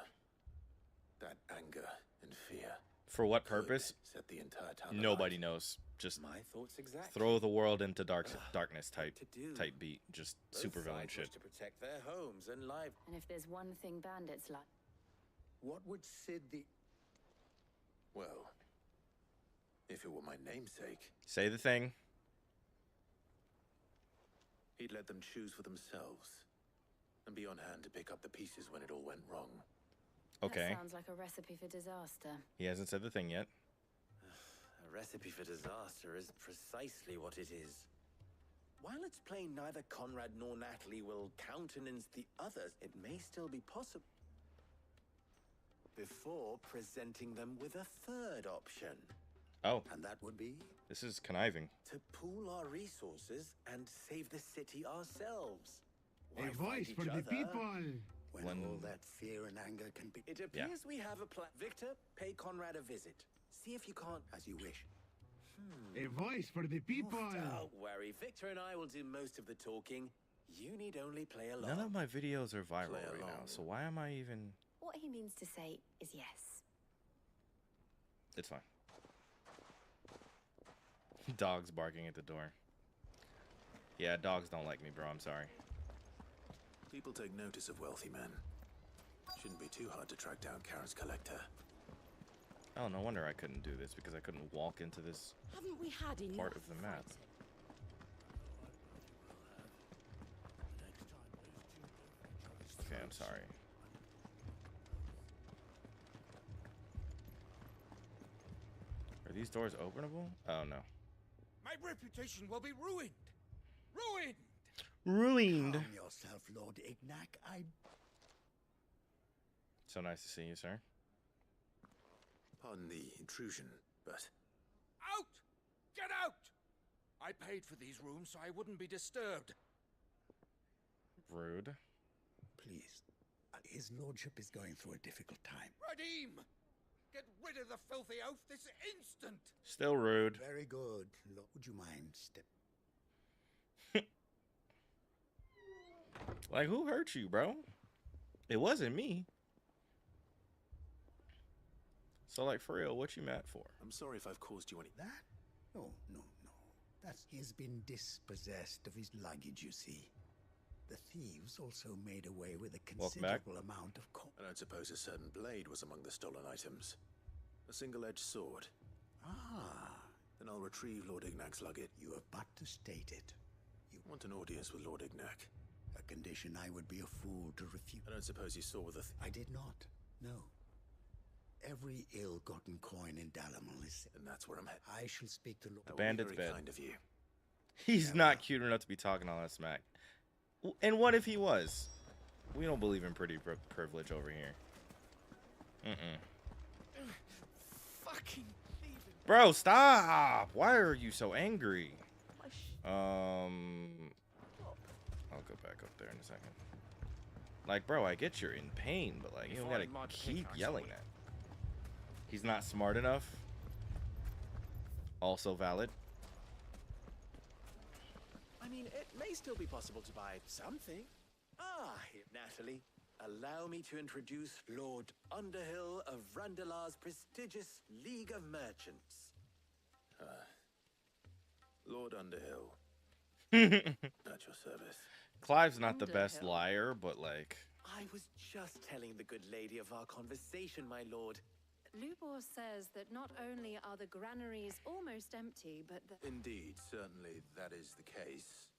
That anger and fear. For what purpose? Set the entire town Nobody knows. Just My thoughts exactly. throw the world into darkness type to do? beat. Just Both super villain sides shit. wish to protect their homes and lives. And if there's one thing bandits like... What would Sid the... Well, if it were my namesake, Say the thing. he'd let them choose for themselves and be on hand to pick up the pieces when it all went wrong. Okay. That sounds like a recipe for disaster. He hasn't said the thing yet. A recipe for disaster is precisely what it is. While it's plain neither Conrad nor Natalie will countenance the others, it may still be possible before presenting them with a third option. Oh. And that would be? This is conniving. To pool our resources and save the city ourselves. A Why voice fight for each the other? people. When all that fear and anger can be... It appears we have a plan. Victor, pay Conrad a visit. See if you can't... As you wish. A voice for the people. Don't worry, Victor and I will do most of the talking. You need only play along. None of my videos are viral Play right now, along. so why am I even... What he means to say is yes. It's fine. Dogs barking at the door. Yeah, dogs don't like me, bro. I'm sorry. People take notice of wealthy men. Shouldn't be too hard to track down Karen's collector. Oh, no wonder I couldn't do this, because I couldn't walk into this Haven't we had enough part of the map. Okay, I'm sorry. Are these doors openable? Oh, no. My reputation will be ruined. Ruined. Ruined. Calm yourself, Lord Ignac. So nice to see you, sir. Pardon the intrusion, but... Out! Get out! I paid for these rooms so I wouldn't be disturbed. Rude. Please. His lordship is going through a difficult time. Radim! Get rid of the filthy oaf this instant! Still rude. Very good. Would you mind step? Like, who hurt you, bro? It wasn't me. So, like, for real, what you mad for? I'm sorry if I've caused you any... That? No. He's been dispossessed of his luggage, you see. The thieves also made away with a considerable amount of I don't suppose a certain blade was among the stolen items. A single-edged sword. Ah. Then I'll retrieve Lord Ignac's luggage. You have but to state it. You want an audience with Lord Ignac? A condition I would be a fool to refuse. I don't suppose you saw the... I did not. No. Every ill-gotten coin in Dalamul is... And that's where I'm headed. I shall speak to Lord... The bandit's bed. Kind of you. He's not cute enough to be talking all that smack. And what if he was? We don't believe in pretty privilege over here. Fucking leave it. Bro, stop! Why are you so angry? I'll go back up there in a second. Like, bro, I get you're in pain, but like, you don't gotta keep yelling that. He's not smart enough. Also valid. I mean, it may still be possible to buy something. Natalie, allow me to introduce Lord Underhill of Randalar's prestigious League of Merchants. Lord Underhill. At your service. Clive's not the best liar, but like... I was just telling the good lady of our conversation, my lord. Lubor says that not only are the granaries almost empty, but the... Indeed, certainly that is the case.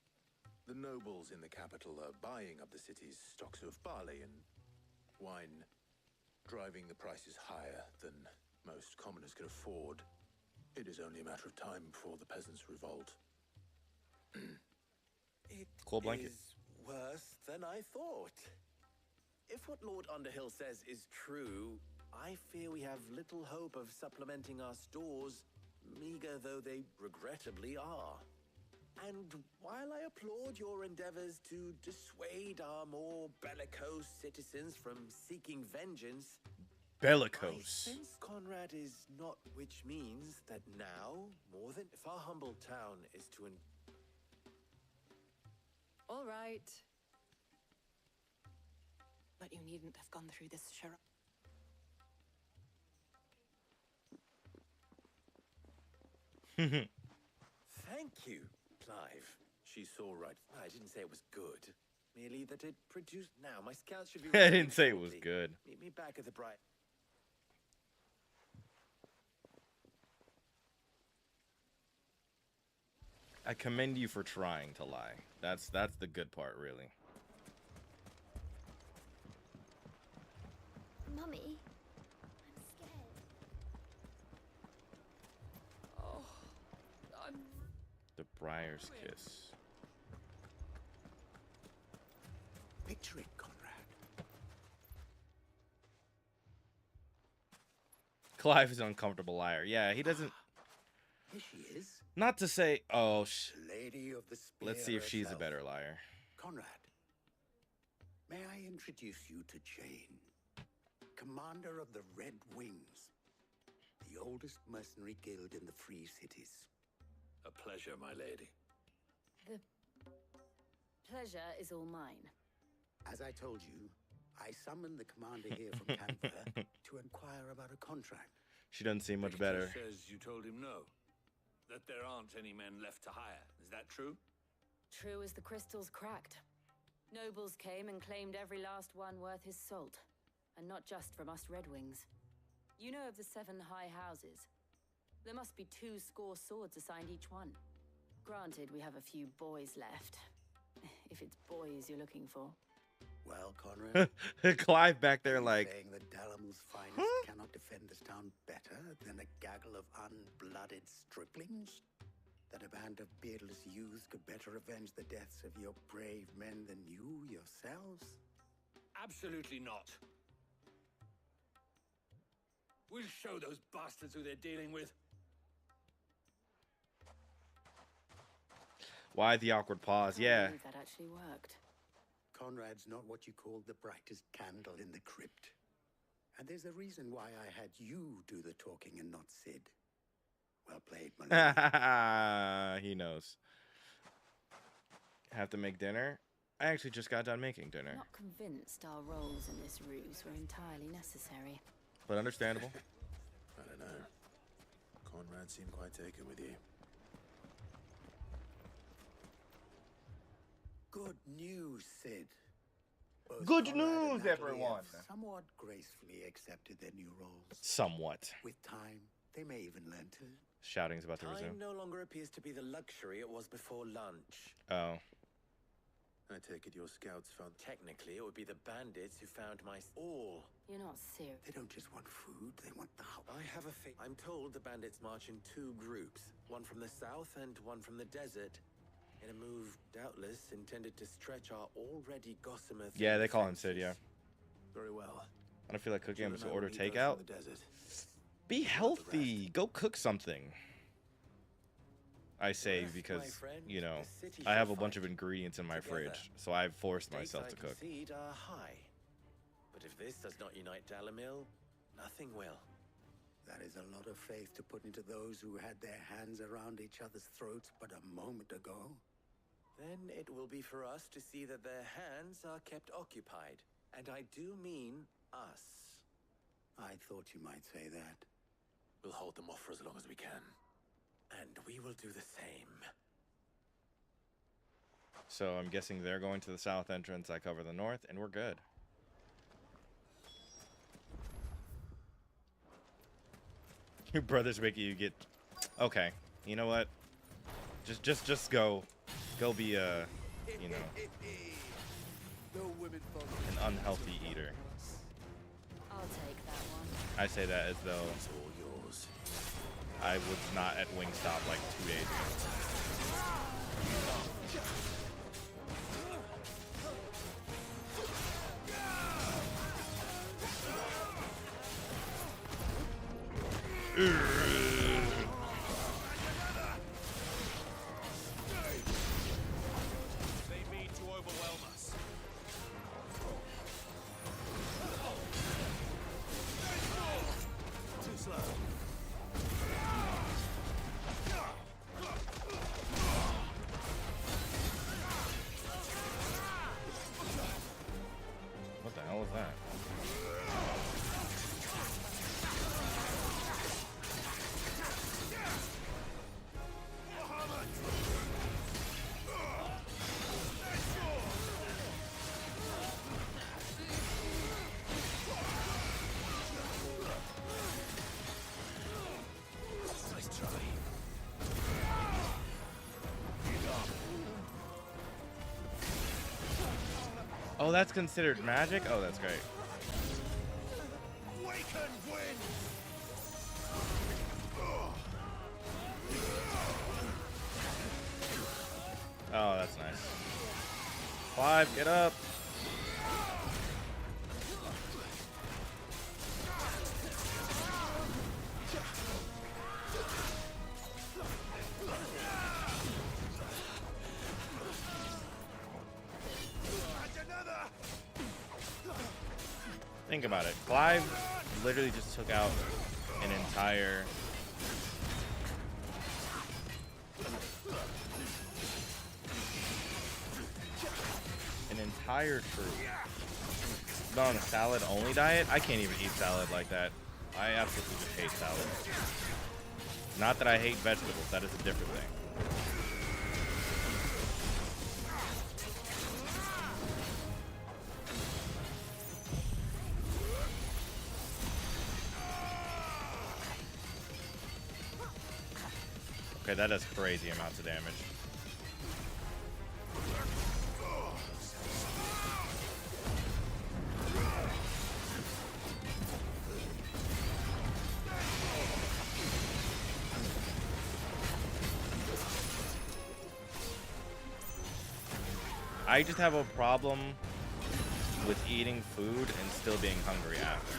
The nobles in the capital are buying up the city's stocks of barley and wine, driving the prices higher than most commoners can afford. It is only a matter of time before the peasants revolt. It Cold blanket. is worse than I thought. If what Lord Underhill says is true, I fear we have little hope of supplementing our stores, meager though they regrettably are. And while I applaud your endeavors to dissuade our more bellicose citizens from seeking vengeance, bellicose. I sense Conrad is not, which means that now, more than if our humble town is to All right. But you needn't have gone through this, Sheriff. Thank you, Clive. She saw right. I didn't say it was good. Merely that it produced... Now, my scouts should be... I didn't say it was good. Meet me back at the bright... I commend you for trying to lie. That's the good part, really. Mummy. Briar's Kiss. Picture it, Conrad. Clive is an uncomfortable liar. Yeah, he doesn't. Here she is. Not to say, oh, Lady of the Spear let's see if she's a herself. better liar. Conrad, may I introduce you to Jane, commander of the Red Wings, the oldest mercenary guild in the Free Cities. A pleasure, my lady. The pleasure is all mine. As I told you, I summoned the commander here from Canberra to inquire about a contract. She doesn't seem much Victor better. says you told him no. That there aren't any men left to hire. Is that true? True as the crystals cracked. Nobles came and claimed every last one worth his salt. And not just from us Red Wings. You know of the 7 high houses. There must be 2 swords assigned each one. Granted, we have a few boys left. If it's boys you're looking for. Well, Conrad, Clive back there like, saying that Dalamil's finest cannot defend this town better than a gaggle of unblooded striplings? That a band of beardless youths could better avenge the deaths of your brave men than you yourselves? Absolutely not. We'll show those bastards who they're dealing with. why the awkward pause? Yeah. That actually worked. Conrad's not what you call the brightest candle in the crypt. And there's a reason why I had you do the talking and not Sid. Well played, my lord. He knows. Have to make dinner? I actually just got done making dinner. Not convinced our roles in this ruse were entirely necessary. But understandable. I don't know. Conrad seemed quite taken with you. Good news, Sid. Both Good Conrad and news, Natalie everyone. have somewhat gracefully accepted their new roles. Somewhat. With time, they may even learn to. Shouting's about to Time resume. no longer appears to be the luxury it was before lunch. Oh. I take it your scouts found... Technically, it would be the bandits who found my all. You're not serious. They don't just want food, they want the house. I have a I'm told the bandits march in 2 groups, one from the south and one from the desert, in a move doubtless intended to stretch our already gossamer. Yeah, they call him Sid, yeah. Very well. I don't feel like cooking. I'm just Jill order and I will meet takeout. us in the desert. Be healthy. Go cook something. I say because, you know, I have a bunch of ingredients in my fridge, so I've forced myself to cook. Stakes I concede are high. But if this does not unite Dalamil, nothing will. That is a lot of faith to put into those who had their hands around each other's throats but a moment ago. Then it will be for us to see that their hands are kept occupied. And I do mean us. I thought you might say that. We'll hold them off for as long as we can. And we will do the same. So I'm guessing they're going to the south entrance, I cover the north, and we're good. Your brother's making you get... Okay, you know what? Just go. Go be a, you know, an unhealthy eater. I'll take that one. I say that as though I was not at Wingstop like 2 days ago. They mean to overwhelm us. Too slow. What the hell is that? Nice try. Oh, that's considered magic? Oh, that's great. We can win! Clive, get up. Think about it. Clive literally just took out an entire troop. Not on a salad only diet. I can't even eat salad like that. I absolutely just hate salad. Not that I hate vegetables. That is a different thing. Okay, that does crazy amounts of damage. I just have a problem with eating food and still being hungry after.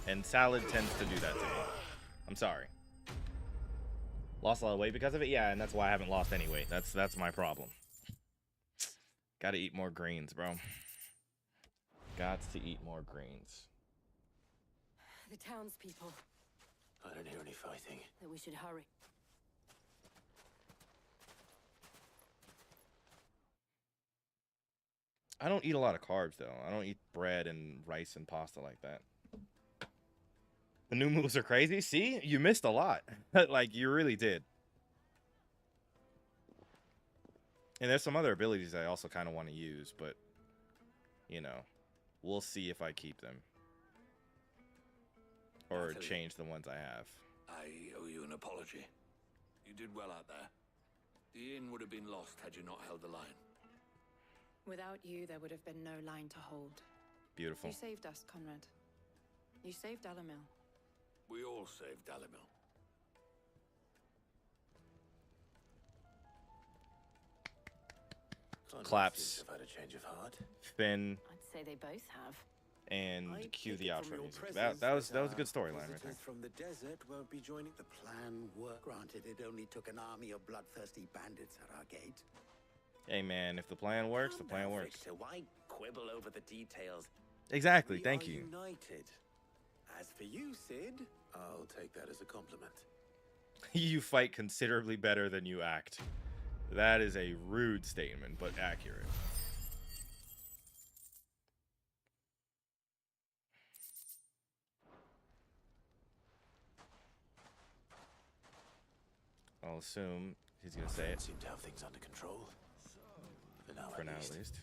And salad tends to do that to me. I'm sorry. Lost a lot of weight because of it? Yeah, and that's why I haven't lost any weight. That's my problem. Gotta eat more greens, bro. Got to eat more greens. The townspeople. I don't hear any fighting. That we should hurry. I don't eat a lot of carbs, though. I don't eat bread and rice and pasta like that. The new moves are crazy. See? You missed a lot. Like, you really did. And there's some other abilities I also kind of want to use, but, you know, we'll see if I keep them. Or change the ones I have. I owe you an apology. You did well out there. The inn would have been lost had you not held the line. Without you, there would have been no line to hold. Beautiful. You saved us, Conrad. You saved Alamil. We all saved Alamil. Claps. I've had a change of heart. Finn. I'd say they both have. And cue the outro music. presence That was a that good storyline right there. visitors from the desert won't be joining. The plan worked. Granted, it only took an army of bloodthirsty bandits at our gate. Hey man, if the plan works, the plan works. Victor, why quibble over the details? Exactly. We Thank are you. United. As for you, Sid, I'll take that as a compliment. You fight considerably better than you act. That is a rude statement, but accurate. I'll assume he's gonna say it. Seem to have things under control. For now, at least.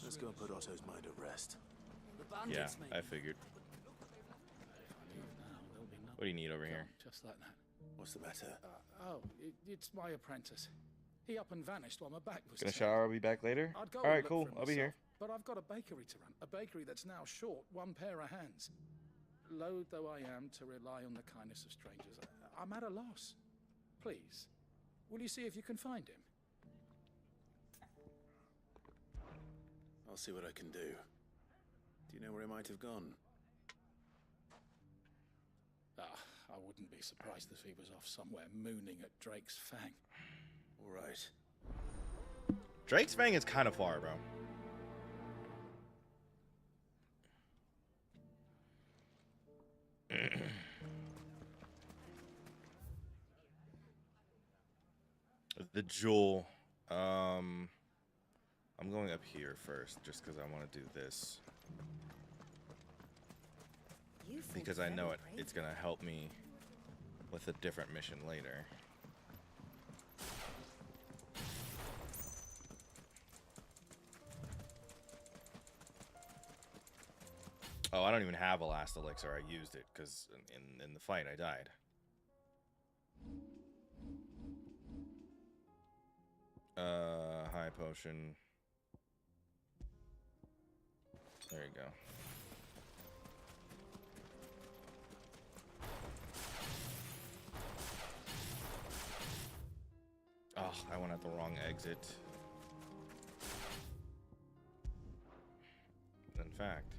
Let's go and put Otto's mind at rest. Yeah, I figured. What do you need over here? Just like that. What's the matter? It's my apprentice. He up and vanished while my back was Gonna turned. shower, I'll be back later? I'd go All and right, look cool. for him I'll be here. myself, But I've got a bakery to run. A bakery that's now short one pair of hands. Loath though I am to rely on the kindness of strangers, I'm at a loss. Please, will you see if you can find him? I'll see what I can do. Do you know where he might have gone? I wouldn't be surprised if he was off somewhere mooning at Drake's Fang. All right. Drake's Fang is kind of far, bro. The jewel. I'm going up here first, just because I want to do this. Because I know it's going to help me with a different mission later. Oh, I don't even have a last elixir. I used it because in the fight I died. High potion. There you go. Oh, the wrong exit. In fact.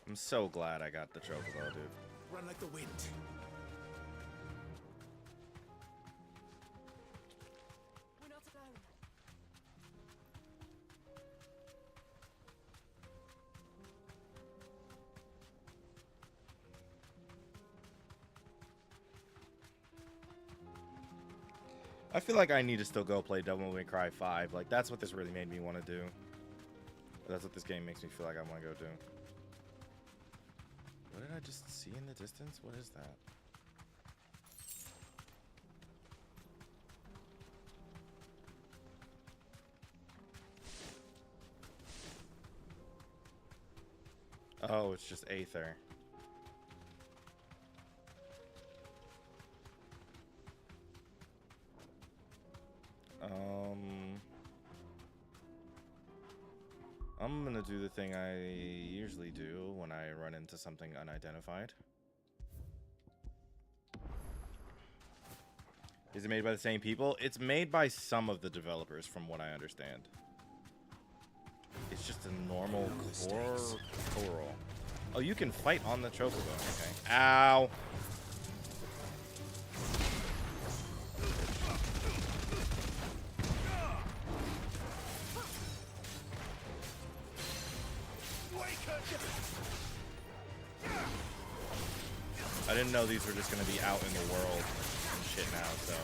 I'm so glad I got the Chocobo, dude. Run like the wind. We're not alone. I feel like I need to still go play Devil May Cry 5. Like, that's what this really made me want to do. That's what this game makes me feel like I want to go do. What did I just see in the distance? What is that? Oh, it's just Aether. I'm gonna do the thing I usually do when I run into something unidentified. Is it made by the same people? It's made by some of the developers, from what I understand. It's just a normal coral. Oh, you can fight on the Chocobo. Okay. Ow! I didn't know these were just going to be out in the world and shit now, so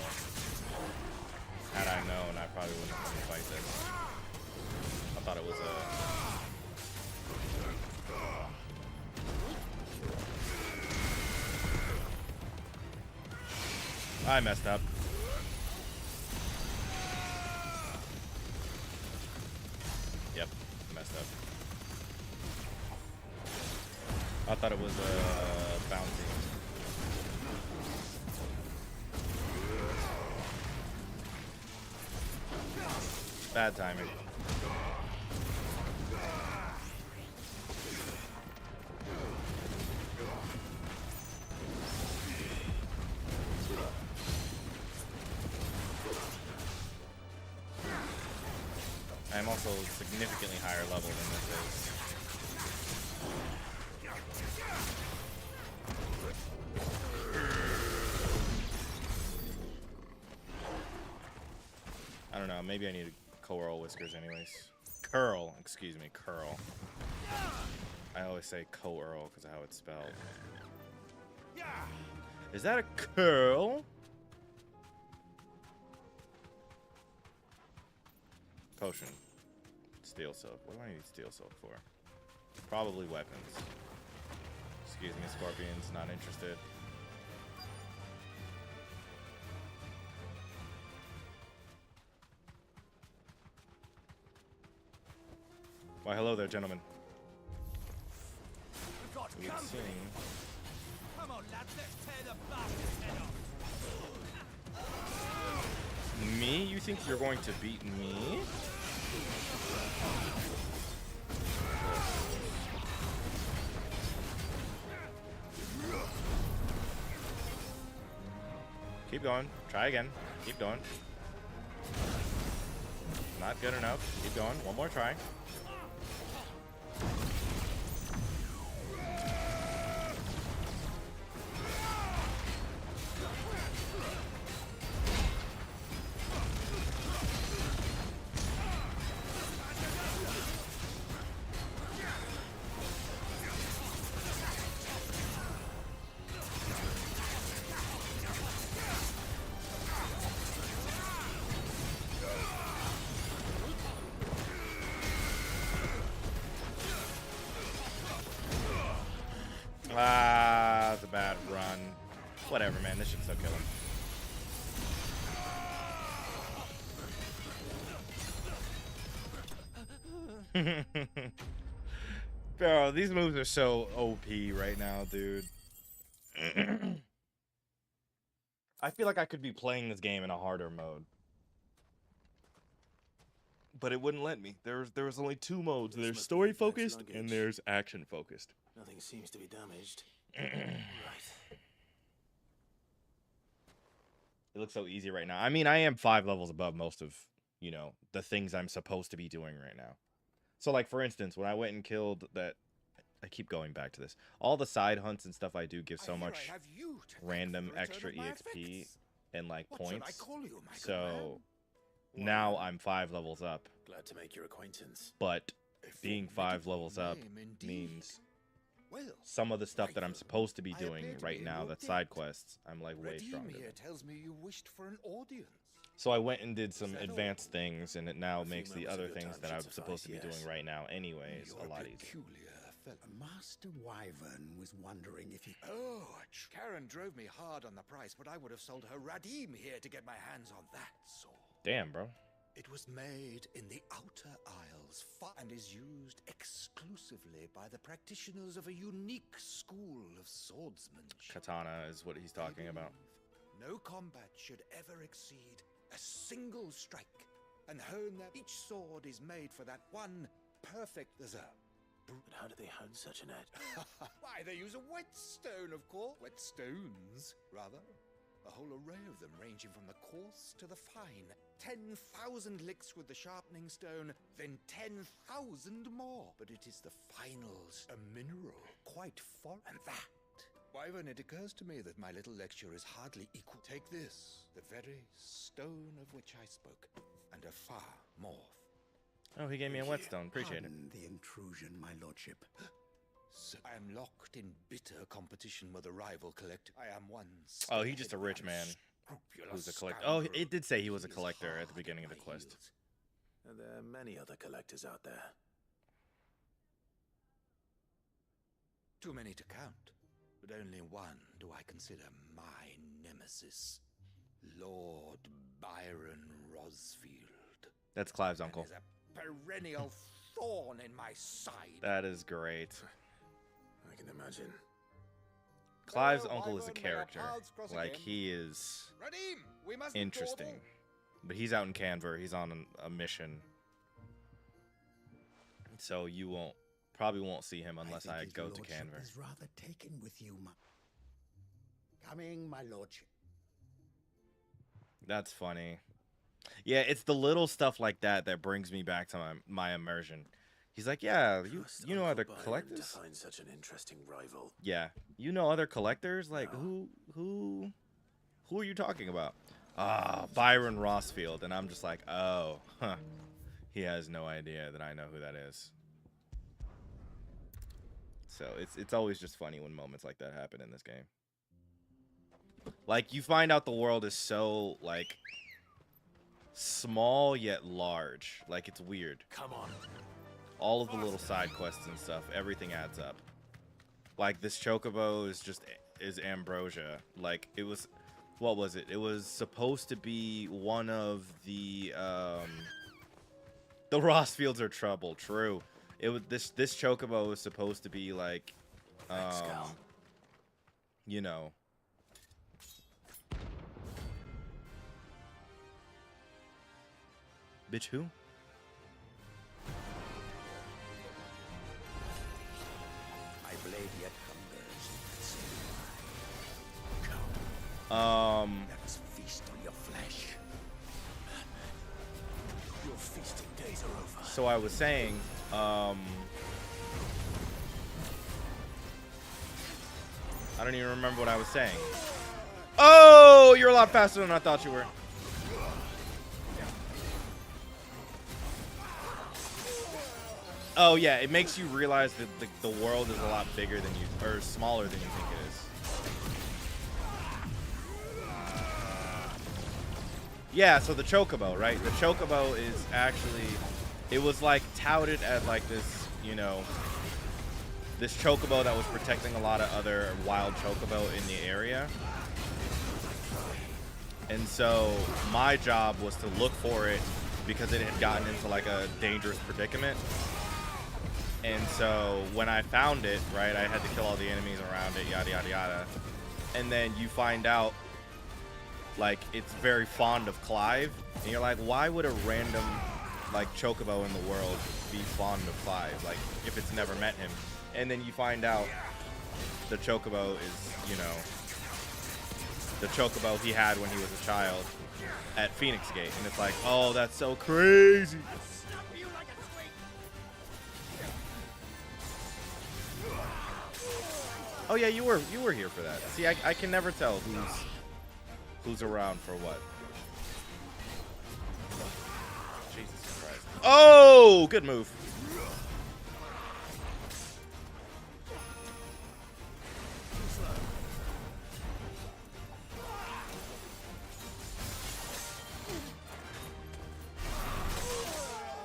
had I known, I probably wouldn't have come to fight this. I thought it was a... I messed up. Yep, messed up. I thought it was a bounty. Bad timing. I'm also significantly higher level than this is. I don't know, maybe I need coral whiskers anyways. Curl, excuse me, curl. I always say co-earl because of how it's spelled. Is that a curl? Potion. Steel silk. What do I need steel silk for? Probably weapons. Excuse me, scorpions, not interested. Why, hello there, gentlemen. We've seen. Come on, lads, let's tear the bastard's head off. Me? You think you're going to beat me? Keep going. Try again. Keep going. Not good enough. Keep going. One more try. Ah, it's a bad run. Whatever, man. This should still kill him. Bro, these moves are so OP right now, dude. I feel like I could be playing this game in a harder mode. but it wouldn't let me. There was only 2 modes. There's must be story Vex's focused luggage. and there's action focused. Nothing seems to be damaged. Right. It looks so easy right now. I mean, I am 5 levels above most of, you know, the things I'm supposed to be doing right now. So, like, for instance, when I went and killed that... I keep going back to this. All the side hunts and stuff I do give so much random extra EXP and, like, points. So, now I'm 5 levels up. Glad to make your acquaintance. But being 5 levels up means some of the stuff that I'm supposed to be doing right now, that's side quests, I'm, like, way stronger. tells me you wished for an audience. So I went and did some advanced things, and it now makes the other things that I'm supposed to be doing right now anyways a lot easier. Master Wyvern was wondering if he... Oh, Karen drove me hard on the price, but I would have sold her Radim here to get my hands on that sword. Damn, bro. It was made in the Outer Isles and is used exclusively by the practitioners of a unique school of swordsmanship. Katana is what he's talking about. No combat should ever exceed a single strike, and hone that each sword is made for that one perfect deserve. But how do they hone such an edge? Why, they use a whetstone, of course. Whetstones, rather. A whole array of them, ranging from the coarse to the fine. 10,000 licks with the sharpening stone, then 10,000 more. But it is the finals, a mineral, quite foreign. And that, Wyvern, it occurs to me that my little lecture is hardly equal. Take this, the very stone of which I spoke, and a far more. Oh, he gave me a whetstone. Appreciate it. Pardon the intrusion, my lordship. So I am locked in bitter competition with a rival collector. I am once. Oh, he's just a rich man who's a collector. Oh, it did say he was a collector at the beginning of the quest. And there are many other collectors out there. Too many to count, but only one do I consider my nemesis, Lord Byron Rosfield. That's Clive's uncle. Perennial thorn in my side. That is great. I can imagine. Clive's uncle is a character. Like, he is interesting. But he's out in Canver. He's on a mission. So you probably won't see him unless I go to Canver. Is rather taken with you, Coming, my lordship. That's funny. Yeah, it's the little stuff like that that brings me back to my immersion. He's like, yeah, you know other collectors? To find such an interesting rival. Yeah, you know other collectors? Like, who are you talking about? Ah, Byron Rosfield. And I'm just like, oh, huh. He has no idea that I know who that is. So it's always just funny when moments like that happen in this game. Like, you find out the world is so, like, small yet large. Like, it's weird. Come on. All of the little side quests and stuff, everything adds up. Like, this chocobo is ambrosia. Like, it was, what was it? It was supposed to be one of the Rosfields are trouble. True. It was this chocobo was supposed to be like, you know. Bitch, who? My blade yet hungers. Let us feast on your flesh. Your feasting days are over. So I was saying, I don't even remember what I was saying. Oh, you're a lot faster than I thought you were. Oh yeah, it makes you realize that the world is a lot bigger than you, or smaller than you think it is. Yeah, so the chocobo, right? The chocobo is actually, it was like touted as like this, you know, this chocobo that was protecting a lot of other wild chocobo in the area. And so my job was to look for it because it had gotten into like a dangerous predicament. And so when I found it, right, I had to kill all the enemies around it, yada, yada, yada. And then you find out, like, it's very fond of Clive. And you're like, why would a random like chocobo in the world be fond of Clive, like if it's never met him, and then you find out the chocobo is, you know, the chocobo he had when he was a child at Phoenix Gate, and it's like, oh, that's so crazy. Oh yeah, you were here for that. See, I can never tell who's around for what. Jesus Christ. Oh, good move.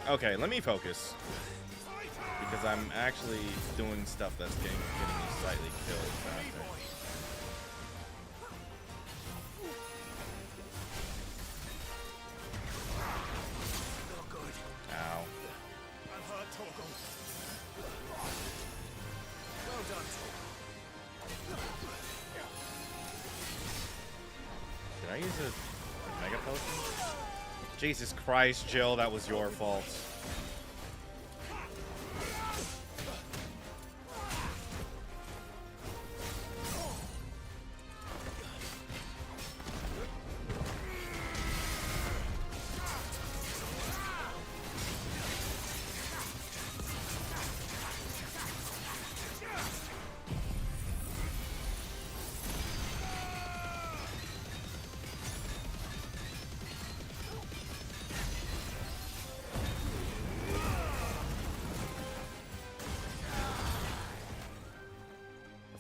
Okay, let me focus. Because I'm actually doing stuff that's getting me slightly killed faster. Ow. Well done, Did I use a mega potion? Jesus Christ, Jill, that was your fault.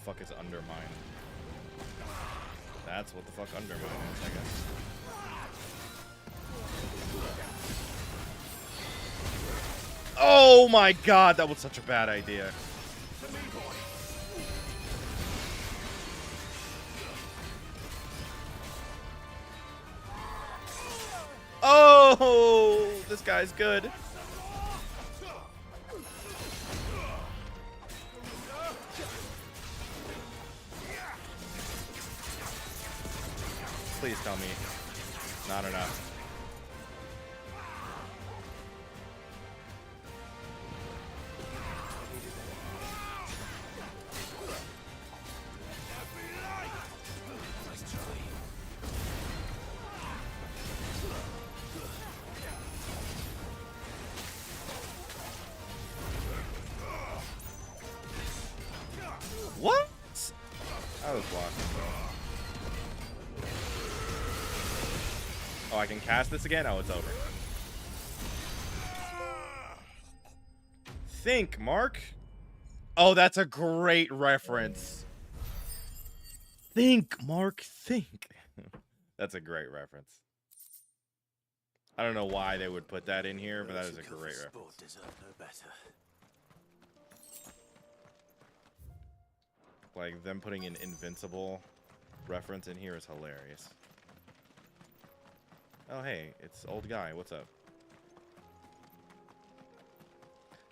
Fuck is undermine? That's what the fuck undermine is, I guess. Oh my god, that was such a bad idea. Oh, this guy's good. Please tell me. Not enough. What? I was blocking. Oh, I can cast this again? Oh, it's over. Think, Mark. Oh, that's a great reference. Think, Mark, think. That's a great reference. I don't know why they would put that in here, but that is a great reference. Deserve no better. Like, them putting an Invincible reference in here is hilarious. Oh, hey, it's old guy. What's up?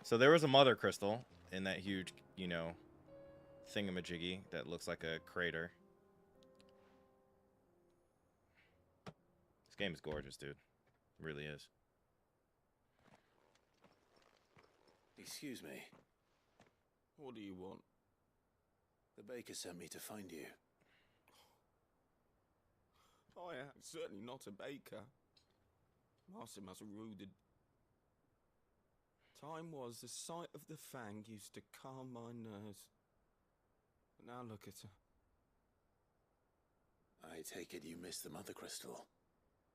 So there was a mother crystal in that huge, you know, thingamajiggy that looks like a crater. This game is gorgeous, dude. It really is. Excuse me. What do you want? The baker sent me to find you. I am certainly not a baker. Master must have ruded. Time was the sight of the fang used to calm my nerves. But now look at her. I take it you missed the mother crystal.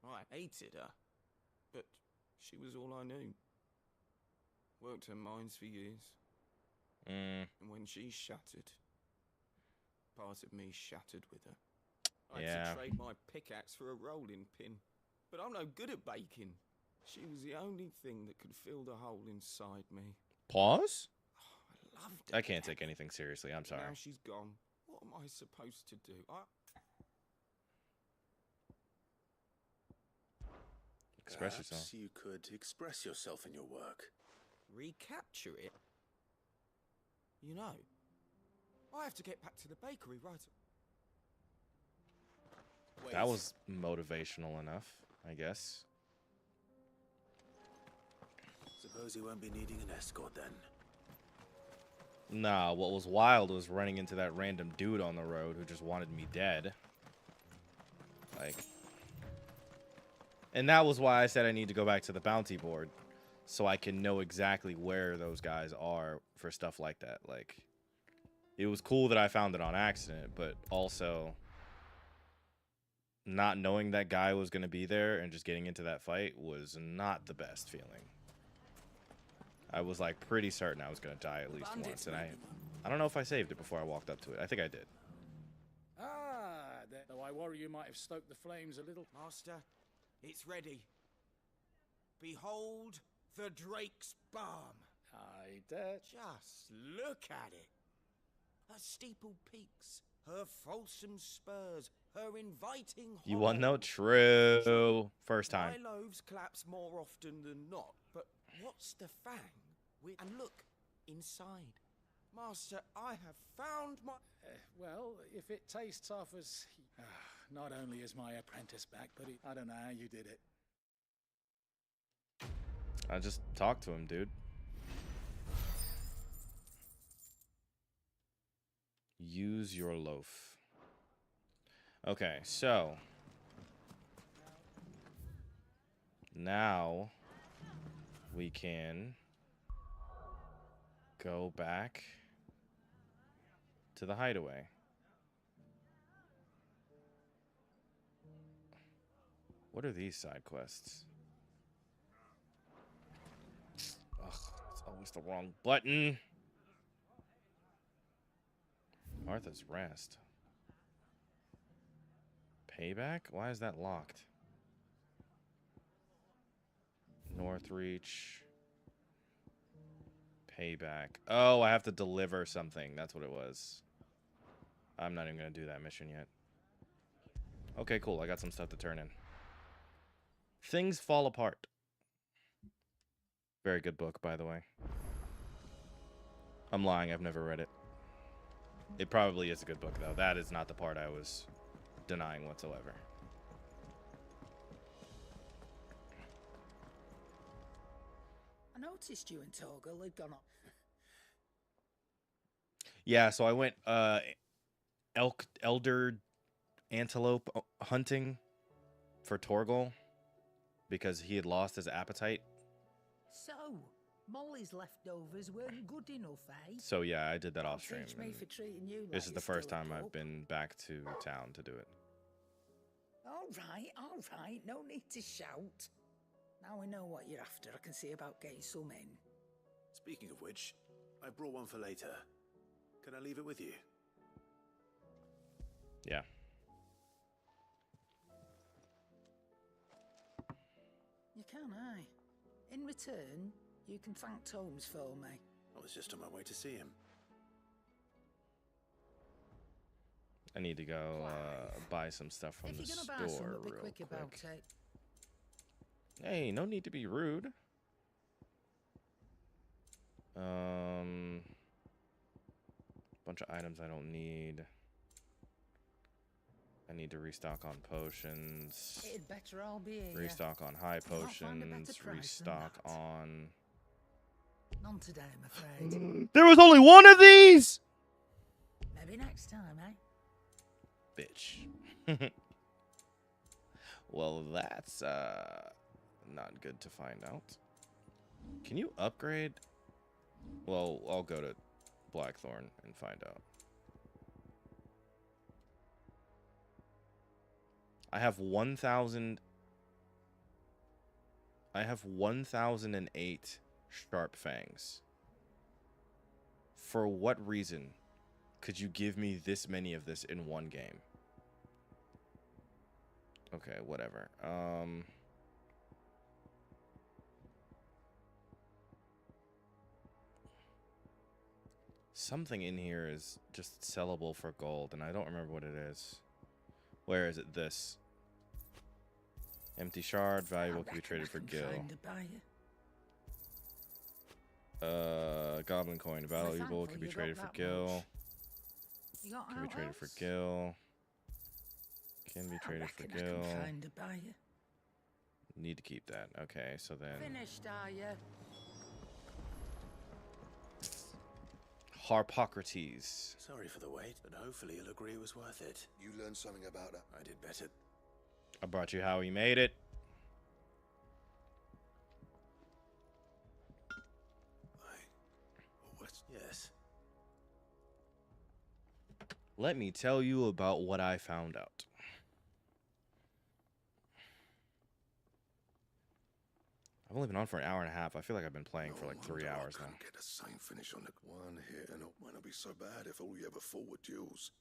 I hated her, but she was all I knew. Worked her mines for years. And when she shattered, part of me shattered with her. I had to trade my pickaxe for a rolling pin. But I'm no good at baking. She was the only thing that could fill the hole inside me. Pause? Oh, I loved her. I can't take anything seriously. I'm sorry. Now she's gone. What am I supposed to do? Express Perhaps yourself. you could express yourself in your work. Recapture it? You know, I have to get back to the bakery, right? Wait. That was motivational enough, I guess. Suppose you won't be needing an escort then. Nah, what was wild was running into that random dude on the road who just wanted me dead. Like... And that was why I said I need to go back to the bounty board. So I can know exactly where those guys are for stuff like that. Like... It was cool that I found it on accident, but also... Not knowing that guy was going to be there and just getting into that fight was not the best feeling. I was like pretty certain I was going to die at least once, and I don't know if I saved it before I walked up to it. I think I did. Ah, though I worry you might have stoked the flames a little. Master, it's ready. Behold the Drake's balm. I dare. Just look at it. Her steeple peaks, her fulsome spurs, her inviting You want hollow. no? True. First time. My loaves collapse more often than not, but what's the fang? And look, inside. Master, I have found my... Well, if it tastes off as... not only is my apprentice back, but I don't know how you did it. I just talked to him, dude. Use your loaf. Okay, so now we can go back to the hideaway. What are these side quests? Ugh, it's always the wrong button. Martha's Rest. Payback? Why is that locked? Northreach. Payback. Oh, I have to deliver something. That's what it was. I'm not even going to do that mission yet. Okay, cool. I got some stuff to turn in. Things Fall Apart. Very good book, by the way. I'm lying. I've never read it. It probably is a good book, though. That is not the part I was denying whatsoever. I noticed you and Torgal had gone up. Yeah, so I went elder antelope hunting for Torgal because he had lost his appetite. So, Molly's leftovers weren't good enough, eh? So yeah, I did that off stream. Teach me for treating you This like is the you're first still a time I've pup. been back to town to do it. All right. No need to shout. Now we know what you're after. I can see about getting some in. Speaking of which, I brought one for later. Can I leave it with you? Yeah. You can, aye. In return, you can thank Tomes for me. I was just on my way to see him. I need to go buy some stuff from the If you're gonna buy some, store be real quick about quick. it. Hey, no need to be rude. Bunch of items I don't need. I need to restock on potions. It'd better all be here. Restock on high You'll not find a better potions. price than Restock that. on. None today, I'm afraid. There was only one of these! Maybe next time, eh? Bitch. Well, that's not good to find out. Can you upgrade? Well, I'll go to Blackthorn and find out. I have 1,000. I have 1,008 sharp fangs. For what reason could you give me this many of this in one game? Okay, whatever. Something in here is just sellable for gold, and I don't remember what it is. Where is it? This. Empty shard, valuable, can be traded for gil. Goblin coin, valuable, can be traded for gil. Can be traded for gil. Can be traded for gil. Find a buyer. Need to keep that. Okay, so then. Finished, are you? Harpocrates. Sorry for the wait, but hopefully you'll agree it was worth it. You learned something about that. I did better. I brought you how he made it. Yes. Let me tell you about what I found out. I've only been on for an hour and a half. I feel like I've been playing for like 3 hours now. Get the same finish on the one hit, and it might not be so bad if all you ever fought were duels.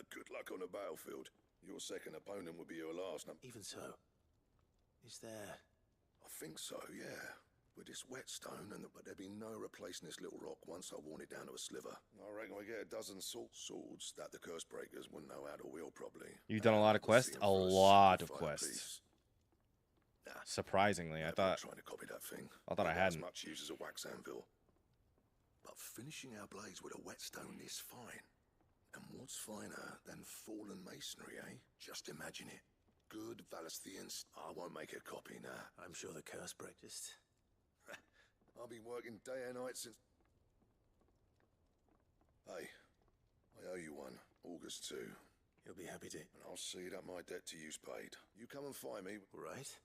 Good luck on the battlefield. Your second opponent will be your last. Even so, is there? I think so, yeah. With this whetstone, but there'd be no replacing this little rock once I worn it down to a sliver. I reckon we get a dozen swords that the curse breakers wouldn't know how to wield properly. You've done a lot of quests? A lot of quests. Surprisingly, I thought trying to copy that thing. I thought I hadn't. As much use as a wax anvil. But finishing our blades with a whetstone is fine. And what's finer than fallen masonry, eh? Just imagine it. Good Valesthians. I won't make a copy now. I'm sure the curse break just... I've been working day and night since... Hey, I owe you one. August 2. You'll be happy to. And I'll see that my debt to you's paid. You come and find me. Right.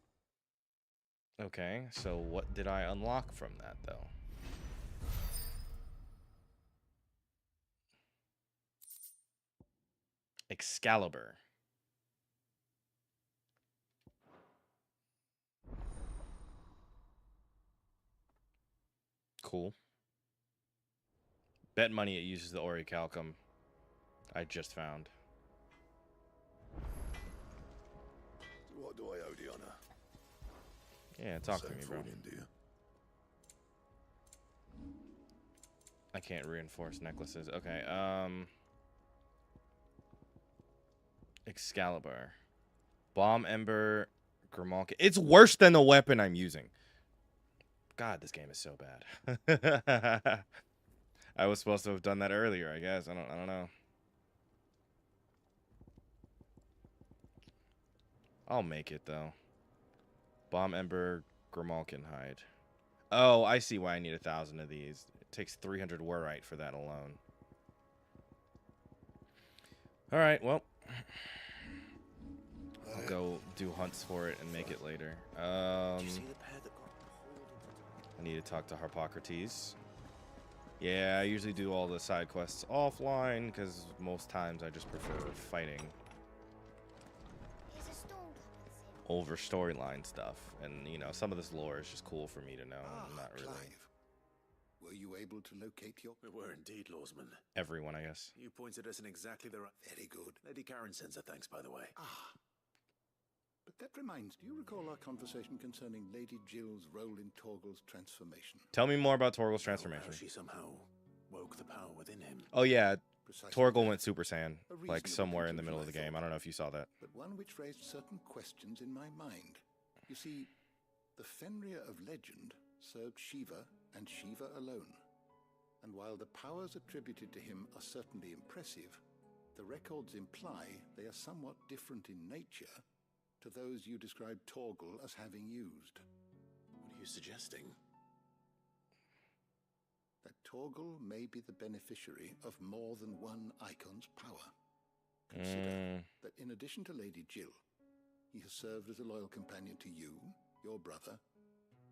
Okay, so what did I unlock from that, though? Excalibur. Cool. Bet money it uses the Orichalcum I just found. What do I owe the honor? Yeah, talk to me, bro. India. I can't reinforce necklaces. Okay, Excalibur. Bomb Ember, Grimalkin. It's worse than the weapon I'm using. God, this game is so bad. I was supposed to have done that earlier, I guess. I don't know. I'll make it though. Bomb Ember, Grimalkin hide. Oh, I see why I need 1,000 of these. It takes 300 Warite for that alone. All right, well, I'll go do hunts for it and make it later. I need to talk to Harpocrates. Yeah, I usually do all the side quests offline because most times I just prefer fighting over storyline stuff, and you know, some of this lore is just cool for me to know. Not really. Clive, were you able to locate your... We were indeed, Lawsman. Everyone, I guess. You pointed us in exactly the right... Very good. Lady Karen sends her thanks, by the way. Ah. But that reminds, do you recall our conversation concerning Lady Jill's role in Torgal's transformation? Tell me more about Torgal's transformation. How she somehow woke the power within him. Oh yeah, Precisely. Torgal went Super Saiyan, like reasonable somewhere in the conclusion, middle of the I game. thought. I don't know if you saw that. But one which raised certain questions in my mind. You see, the Fenrir of legend served Shiva and Shiva alone. And while the powers attributed to him are certainly impressive, the records imply they are somewhat different in nature to those you described Torgal as having used. What are you suggesting? That Torgal may be the beneficiary of more than one icon's power. Consider that in addition to Lady Jill, he has served as a loyal companion to you, your brother,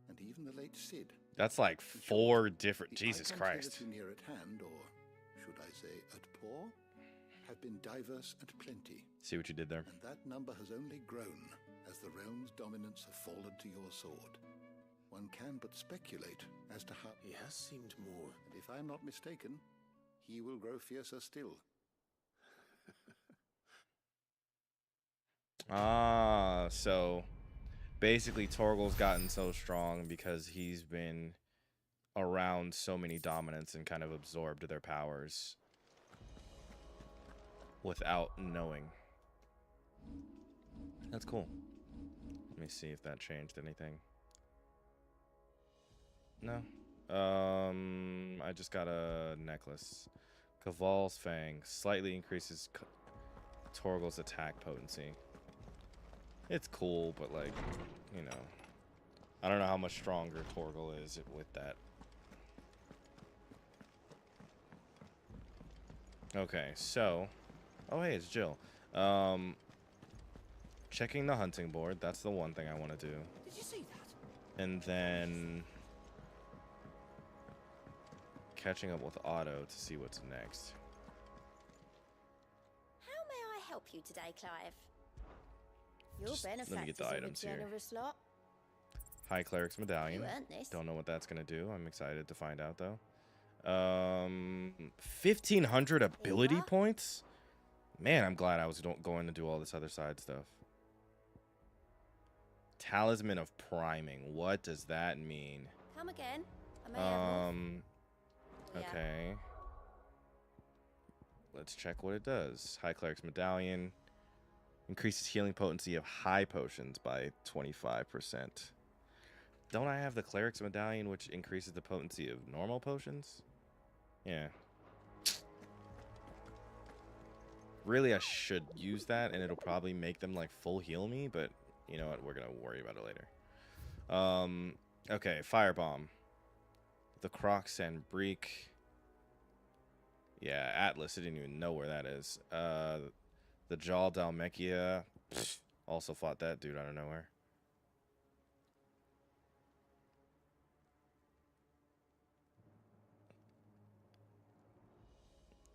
and even the late Cid. That's like 4 different... Jesus Christ. Hitherto near at hand, or should I say at paw, have been diverse and plenty. See what you did there. And that number has only grown as the realm's dominance have fallen to your sword. One can but speculate as to how... He has seemed more... And if I'm not mistaken, he will grow fiercer still. So basically Torgal's gotten so strong because he's been around so many dominants and kind of absorbed their powers without knowing. That's cool. Let me see if that changed anything. No. I just got a necklace. Caval's Fang slightly increases Torgal's attack potency. It's cool, but like, you know, I don't know how much stronger Torgal is with that. Okay, so... Oh, hey, it's Jill. Checking the hunting board. That's the one thing I want to do. Did you see that? And then... catching up with Otto to see what's next. How may I help you today, Clive? Your Just let me benefactor's get the a items here. generous lot. High Cleric's Medallion. You earned this. Don't know what that's going to do. I'm excited to find out, though. 1,500 ability points? Man, I'm glad I was going to do all this other side stuff. Talisman of Priming. What does that mean? Come again. I may have more. Okay. Let's check what it does. High Cleric's Medallion increases healing potency of high potions by 25%. Don't I have the Cleric's Medallion, which increases the potency of normal potions? Yeah. Really, I should use that, and it'll probably make them, like, full heal me, but you know what? We're going to worry about it later. Okay, Firebomb. The Croc Sanbreek. Yeah, Atlas. I didn't even know where that is. The Jal Dalmekia. Also fought that dude out of nowhere.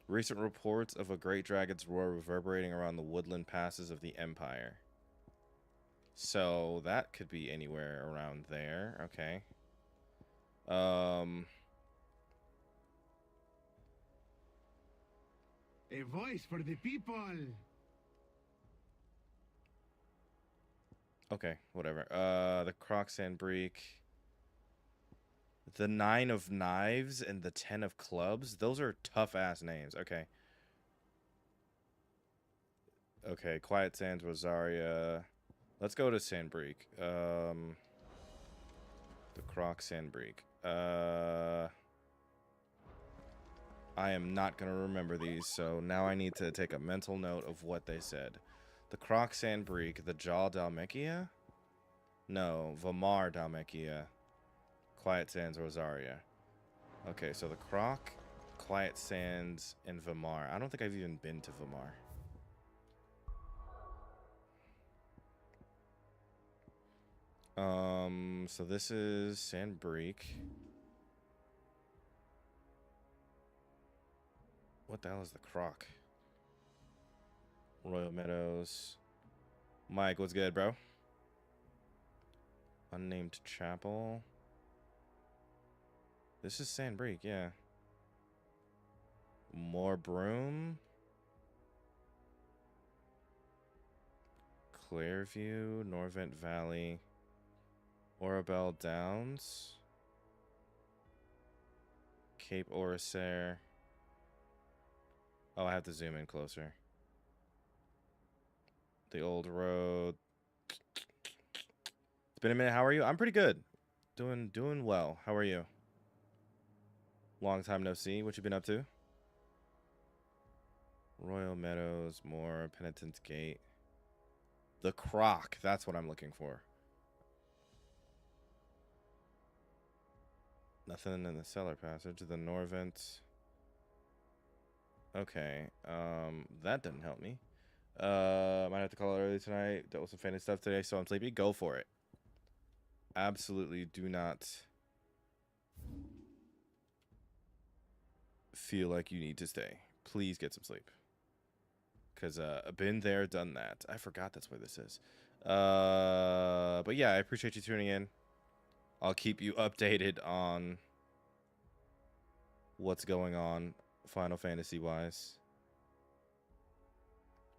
Recent reports of a great dragon's roar reverberating around the woodland passes of the Empire. So that could be anywhere around there. Okay. A voice for the people. Okay, whatever. The Croc Sanbreek. The 9 of Knives and the 10 of Clubs. Those are tough-ass names. Okay. Okay, Quiet Sands, Rosaria. Let's go to Sanbreek. The Croc Sanbreek. I am not going to remember these, so now I need to take a mental note of what they said. The Croc Sanbreek, the Jal Dalmekia? No, Vamar Dalmekia. Quiet Sands, Rosaria. Okay, so the Croc, Quiet Sands, and Vamar. I don't think I've even been to Vamar. So this is Sanbreek. What the hell is the Croc? Royal Meadows. Mike, what's good, bro? Unnamed Chapel. This is Sanbreek, yeah. More Broom. Clearview, Norvent Valley. Orabelle Downs. Cape Orisair. Oh, I have to zoom in closer. The Old Road. It's been a minute. How are you? I'm pretty good. Doing well. How are you? Long time no see. What you been up to? Royal Meadows, more Penitence Gate. The Croc. That's what I'm looking for. Nothing in the cellar passage. The Norvent. Okay. That didn't help me. Might have to call it early tonight. Dealt with some fantasy stuff today, so I'm sleepy. Go for it. Absolutely do not feel like you need to stay. Please get some sleep. Because I've been there, done that. I forgot that's where this is. But yeah, I appreciate you tuning in. I'll keep you updated on what's going on Final Fantasy wise.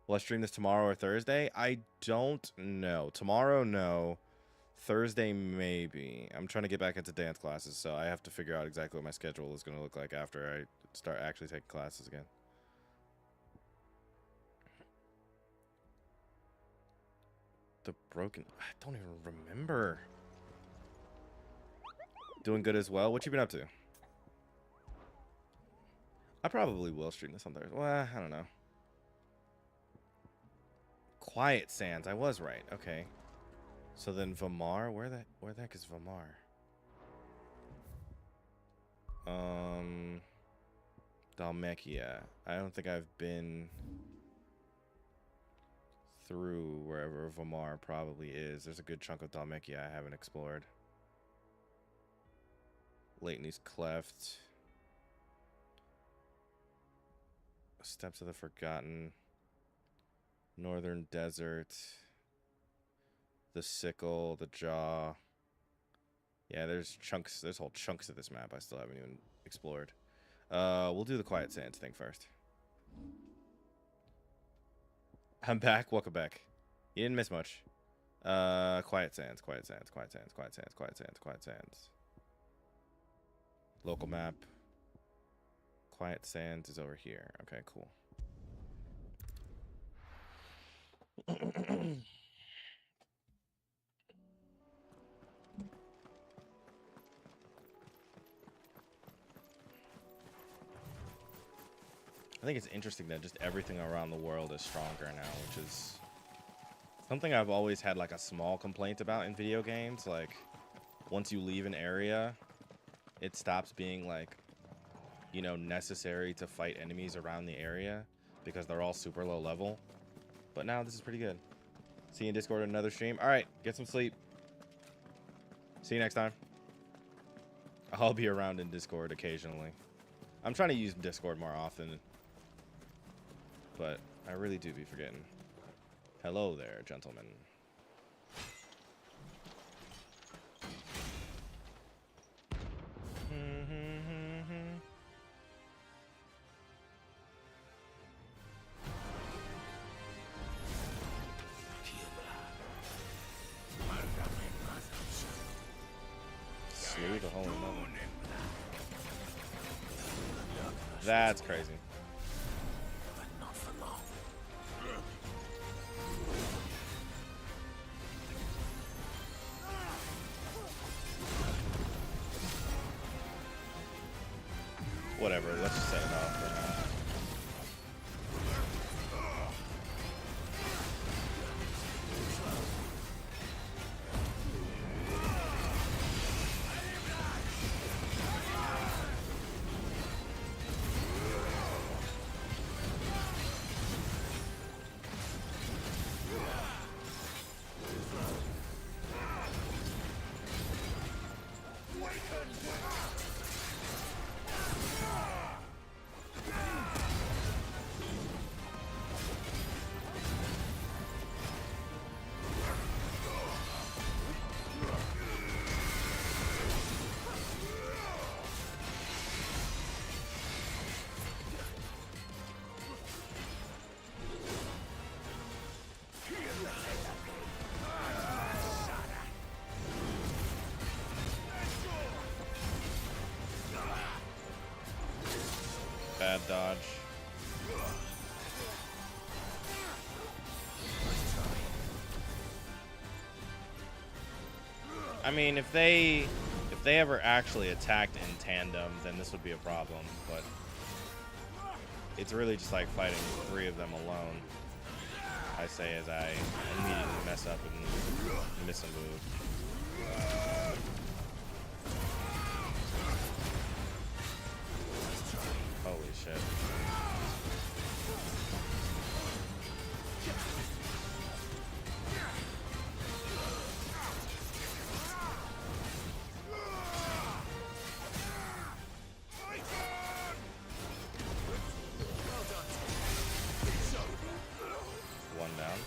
Will I stream this tomorrow or Thursday? I don't know. Tomorrow, no. Thursday, maybe. I'm trying to get back into dance classes, so I have to figure out exactly what my schedule is going to look like after I start actually taking classes again. The broken... I don't even remember. Doing good as well. What you been up to? I probably will stream this on Thursday. Well, I don't know. Quiet Sands. I was right. Okay. So then Vamar. Where the heck is Vamar? Dhalmekia. I don't think I've been through wherever Vamar probably is. There's a good chunk of Dhalmekia I haven't explored. Leighton's Cleft. Steps of the Forgotten. Northern Desert. The Sickle, the Jaw. Yeah, there's whole chunks of this map I still haven't even explored. We'll do the Quiet Sands thing first. I'm back. Welcome back. You didn't miss much. Quiet Sands, Quiet Sands, Quiet Sands, Quiet Sands, Quiet Sands, Quiet Sands. Local map. Quiet Sands is over here. Okay, cool. I think it's interesting that just everything around the world is stronger now, which is something I've always had like a small complaint about in video games. Like, once you leave an area, it stops being like, you know, necessary to fight enemies around the area because they're all super low level. But now this is pretty good. See you in Discord another stream. All right, get some sleep. See you next time. I'll be around in Discord occasionally. I'm trying to use Discord more often, but I really do be forgetting. Hello there, gentlemen. Slew the Holy Mother. That's crazy. Whatever, let's just set it off for now. Bad dodge. I mean, if they ever actually attacked in tandem, then this would be a problem, but it's really just like fighting 3 of them alone, I say, as I immediately mess up and miss a move. Holy shit. One down.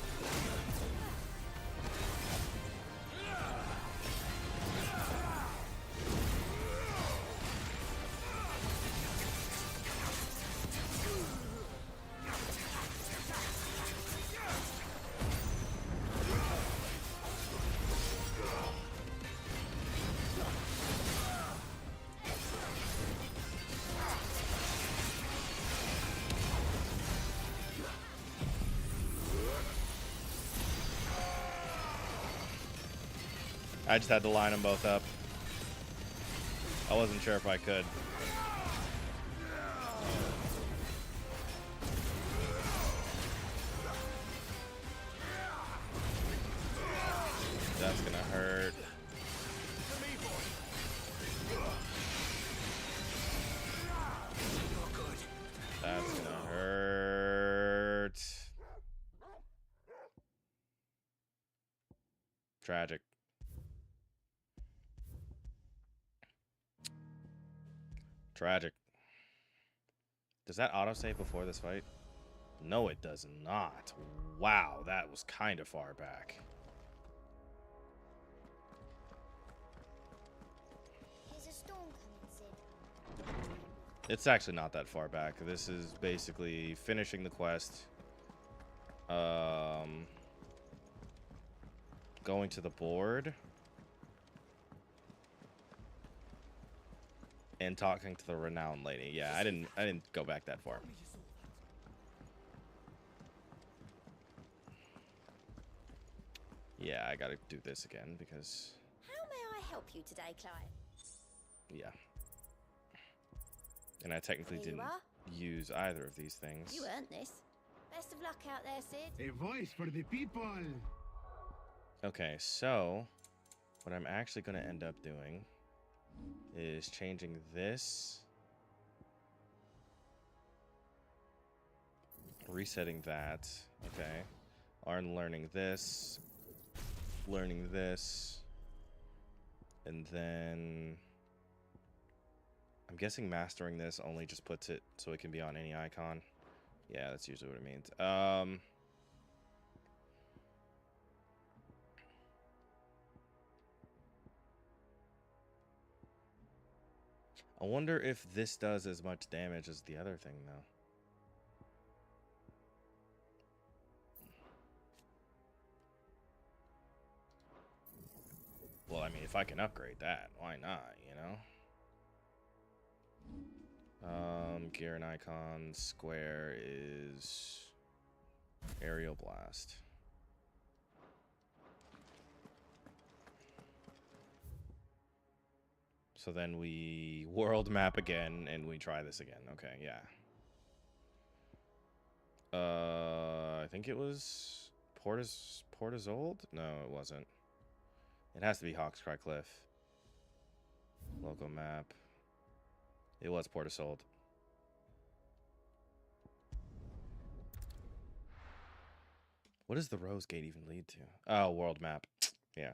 I just had to line them both up. I wasn't sure if I could. That's gonna hurt. Tragic. Tragic. Does that autosave before this fight? No, it does not. Wow, that was kind of far back. Here's a storm coming, Sid. It's actually not that far back. This is basically finishing the quest. Going to the board. And talking to the renowned lady. Yeah, I didn't go back that far. Yeah, I gotta do this again because... How may I help you today, Clive? Yeah. And I technically didn't use either of these things. You earned this. Best of luck out there, Sid. A voice for the people. Okay, so what I'm actually going to end up doing is changing this, resetting that. Okay, learning this, and then I'm guessing mastering this only just puts it so it can be on any icon. Yeah, that's usually what it means. I wonder if this does as much damage as the other thing, though. Well, I mean, if I can upgrade that, why not, you know? Gear and icon square is aerial blast. So then we world map again and we try this again. Okay, yeah. I think it was Portazold? No, it wasn't. It has to be Hawkscry Cliff. Local map. It was Portazold. What does the Rose Gate even lead to? Oh, world map. Yeah.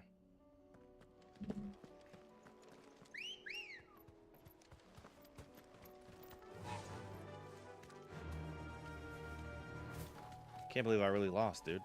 Can't believe I really lost, dude.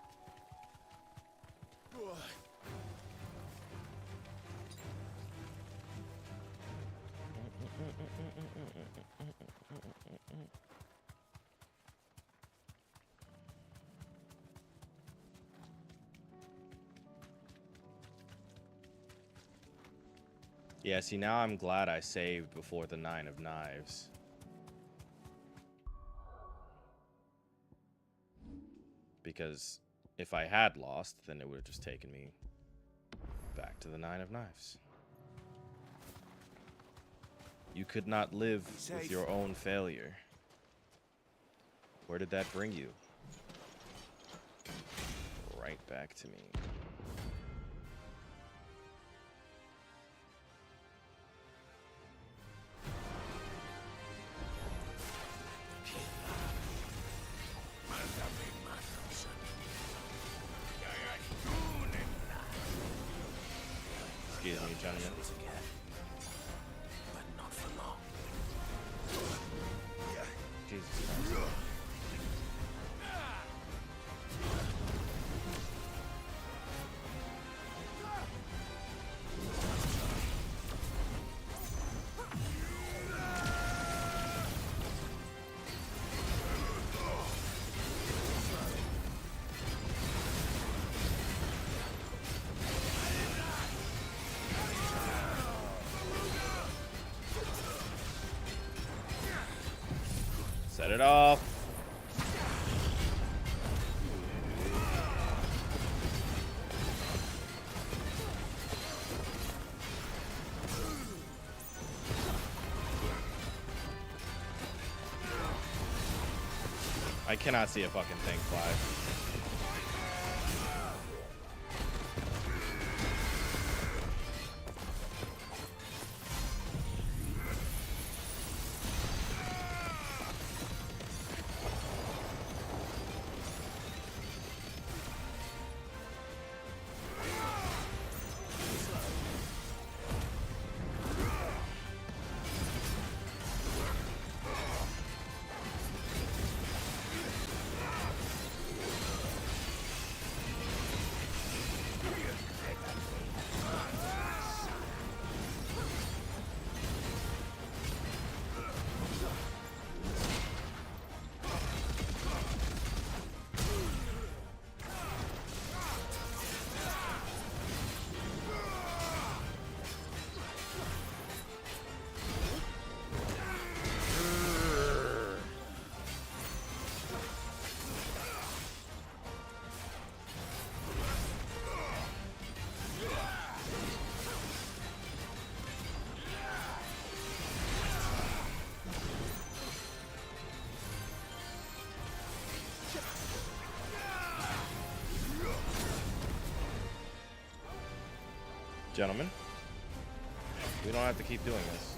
Yeah, see, now I'm glad I saved before the 9 of Knives. Because if I had lost, then it would have just taken me back to the 9 of Knives. You could not live with your own failure. Where did that bring you? Right back to me. Excuse me, gentlemen. But not for long. Jesus Christ. Set it off. I cannot see a fucking thing fly. Gentlemen, we don't have to keep doing this.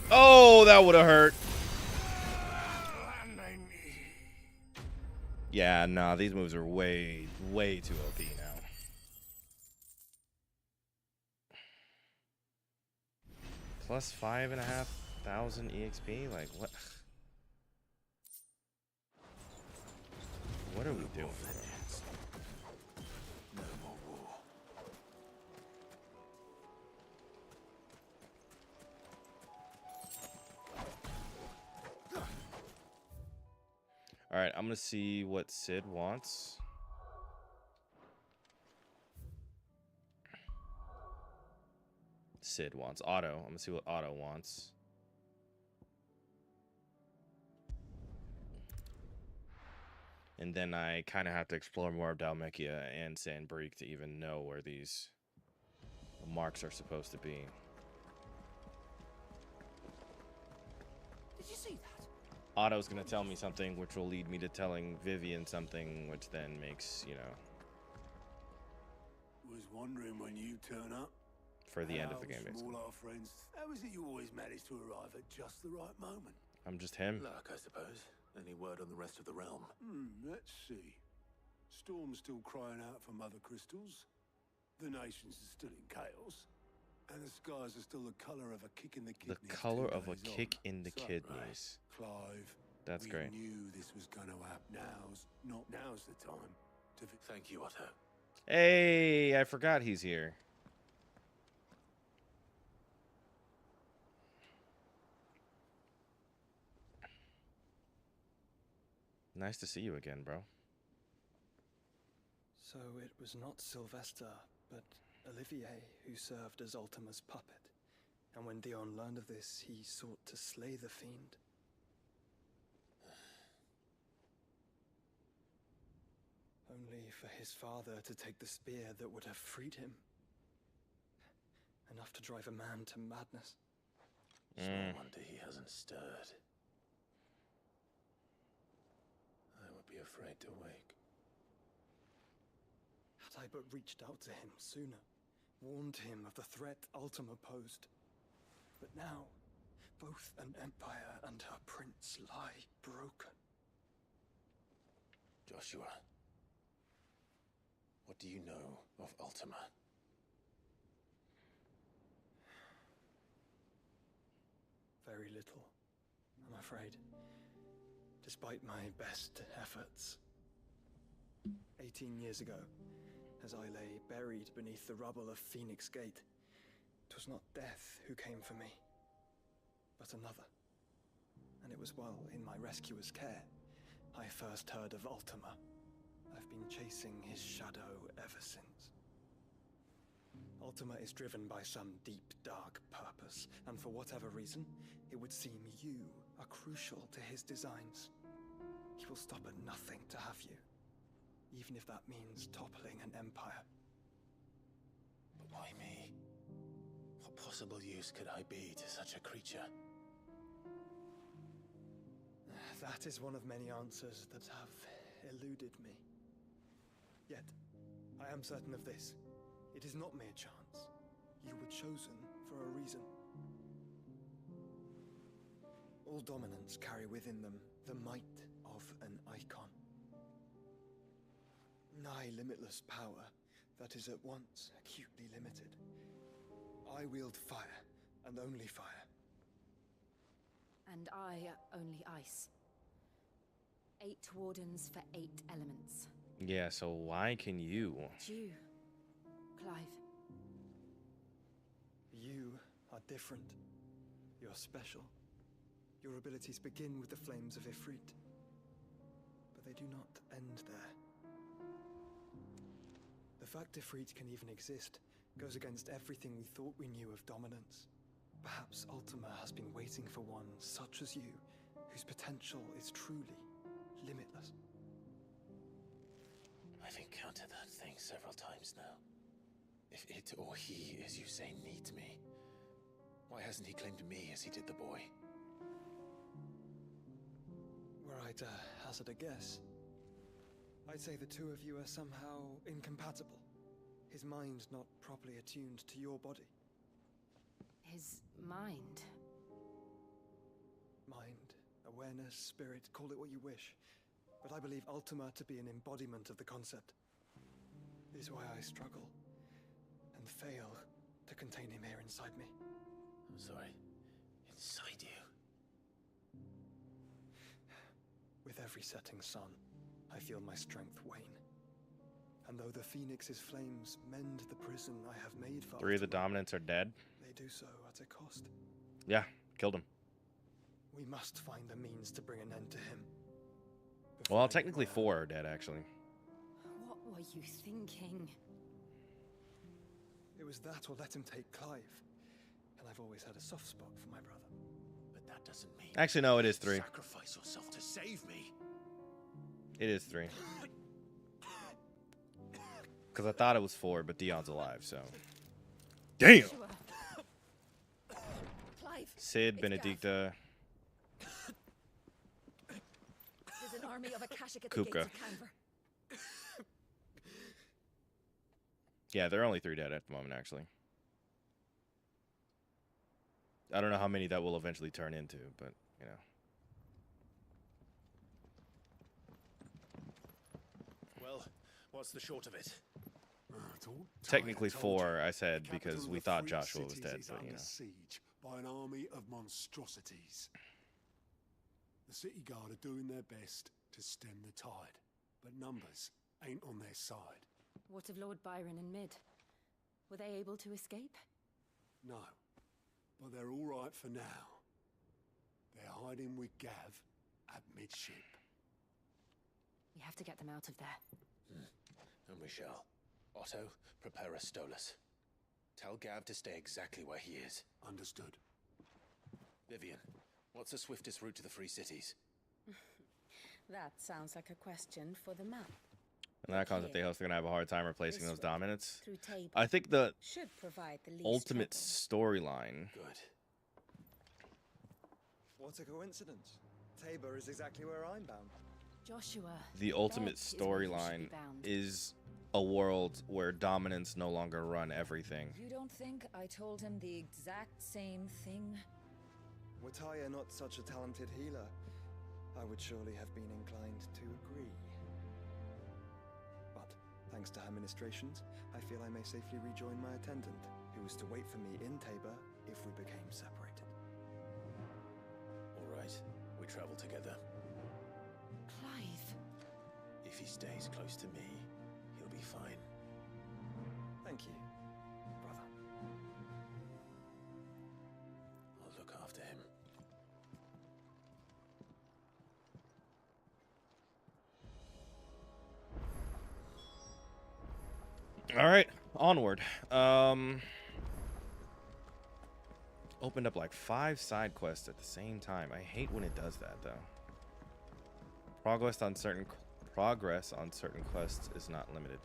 Oh, that would have hurt. Yeah, nah, these moves are way too OP now. Plus 5,500 EXP? Like, what? What are we doing? No more war. Alright, I'm gonna see what Sid wants. Sid wants Otto. I'm gonna see what Otto wants. And then I kind of have to explore more of Dhalmekia and Sandbreak to even know where these marks are supposed to be. Did you see that? Otto's gonna tell me something, which will lead me to telling Vivian something, which then makes, you know, Was wondering when you turn up. for the end of the game, From basically. all our friends, how is it you always manage to arrive at just the right moment? I'm just him. Luck, I suppose. Any word on the rest of the realm? Let's see. Storm's still crying out for Mother Crystals. The nations are still in chaos. And the skies are still the colour of a kick in the kidneys. The color 2 of a days kick on. in the So, kidneys. Clive, That's we great. knew this was going to happen. Now's the time to... Thank you, Otto. Hey, I forgot he's here. Nice to see you again, bro. So it was not Sylvester, but Olivier who served as Ultima's puppet. And when Dion learned of this, he sought to slay the fiend. Only for his father to take the spear that would have freed him. Enough to drive a man to madness. It's no wonder he hasn't stirred. I would be afraid to wake. Had I but reached out to him sooner, warned him of the threat Ultima posed. But now, both an empire and her prince lie broken. Joshua, what do you know of Ultima? Very little, I'm afraid. Despite my best efforts. 18 years ago, as I lay buried beneath the rubble of Phoenix Gate, 'twas not death who came for me, but another. And it was while in my rescuer's care I first heard of Ultima. I've been chasing his shadow ever since. Ultima is driven by some deep, dark purpose, and for whatever reason, it would seem you are crucial to his designs. He will stop at nothing to have you, even if that means toppling an empire. But why me? What possible use could I be to such a creature? That is one of many answers that have eluded me. Yet, I am certain of this. It is not mere chance. You were chosen for a reason. All dominants carry within them the might of an icon. Nigh limitless power that is at once acutely limited. I wield fire, and only fire. And I only ice. 8 wardens for 8 elements. Yeah, so why can you? It's you, Clive. You are different. You're special. Your abilities begin with the flames of Ifrit. But they do not end there. The fact Ifrit can even exist goes against everything we thought we knew of dominance. Perhaps Ultima has been waiting for one such as you, whose potential is truly limitless. I've encountered that thing several times now. If it or he, as you say, needs me, why hasn't he claimed me as he did the boy? Were I to hazard a guess, I'd say the two of you are somehow incompatible. His mind not properly attuned to your body. His mind? Mind, awareness, spirit, call it what you wish. But I believe Ultima to be an embodiment of the concept. This is why I struggle and fail to contain him here inside me. I'm sorry. Inside you? With every setting sun, I feel my strength wane. And though the Phoenix's flames mend the prison I have made for 3 of the Ultima, dominants are dead. they do so at a cost. Yeah, killed him. We must find a means to bring an end to him. Well, technically 4 are dead, actually. What were you thinking? It was that or let him take Clive. And I've always had a soft spot for my brother. But that doesn't mean... Actually, no, it is 3. Sacrifice yourself to save me. It is 3. Because I thought it was 4, but Dion's alive, so... Damn! Clive, Sid, Benedicta... there's an army of Akashic at the Kupka. gates of Canver. Yeah, there are only 3 dead at the moment, actually. I don't know how many that will eventually turn into, but, you know. Well, what's the short of it? Technically 4, I said, because we thought Joshua was dead, but, you know. Siege by an army of monstrosities. The city guard are doing their best to stem the tide, but numbers ain't on their side. What of Lord Byron and Mid? Were they able to escape? No, but they're all right for now. They're hiding with Gav at midship. We have to get them out of there. And we shall. Otto, prepare a Stolas. Tell Gav to stay exactly where he is. Understood. Vivian, what's the swiftest route to the Free Cities? That sounds like a question for the map. And that concept they host, they're going to have a hard time replacing those dominants. Through Tabor. I think the Should provide the least ultimate trouble. storyline... Good. What a coincidence. Tabor is exactly where I'm bound. Joshua. The ultimate that is where you should storyline be bound. is a world where dominants no longer run everything. You don't think I told him the exact same thing? Were Tyre not such a talented healer, I would surely have been inclined to agree. But, thanks to her ministrations, I feel I may safely rejoin my attendant, who was to wait for me in Tabor if we became separated. All right, we travel together. Clive. If he stays close to me, he'll be fine. Thank you, brother. I'll look after him. All right, onward. Opened up like 5 side quests at the same time. I hate when it does that, though. Progress on certain quests is not limited.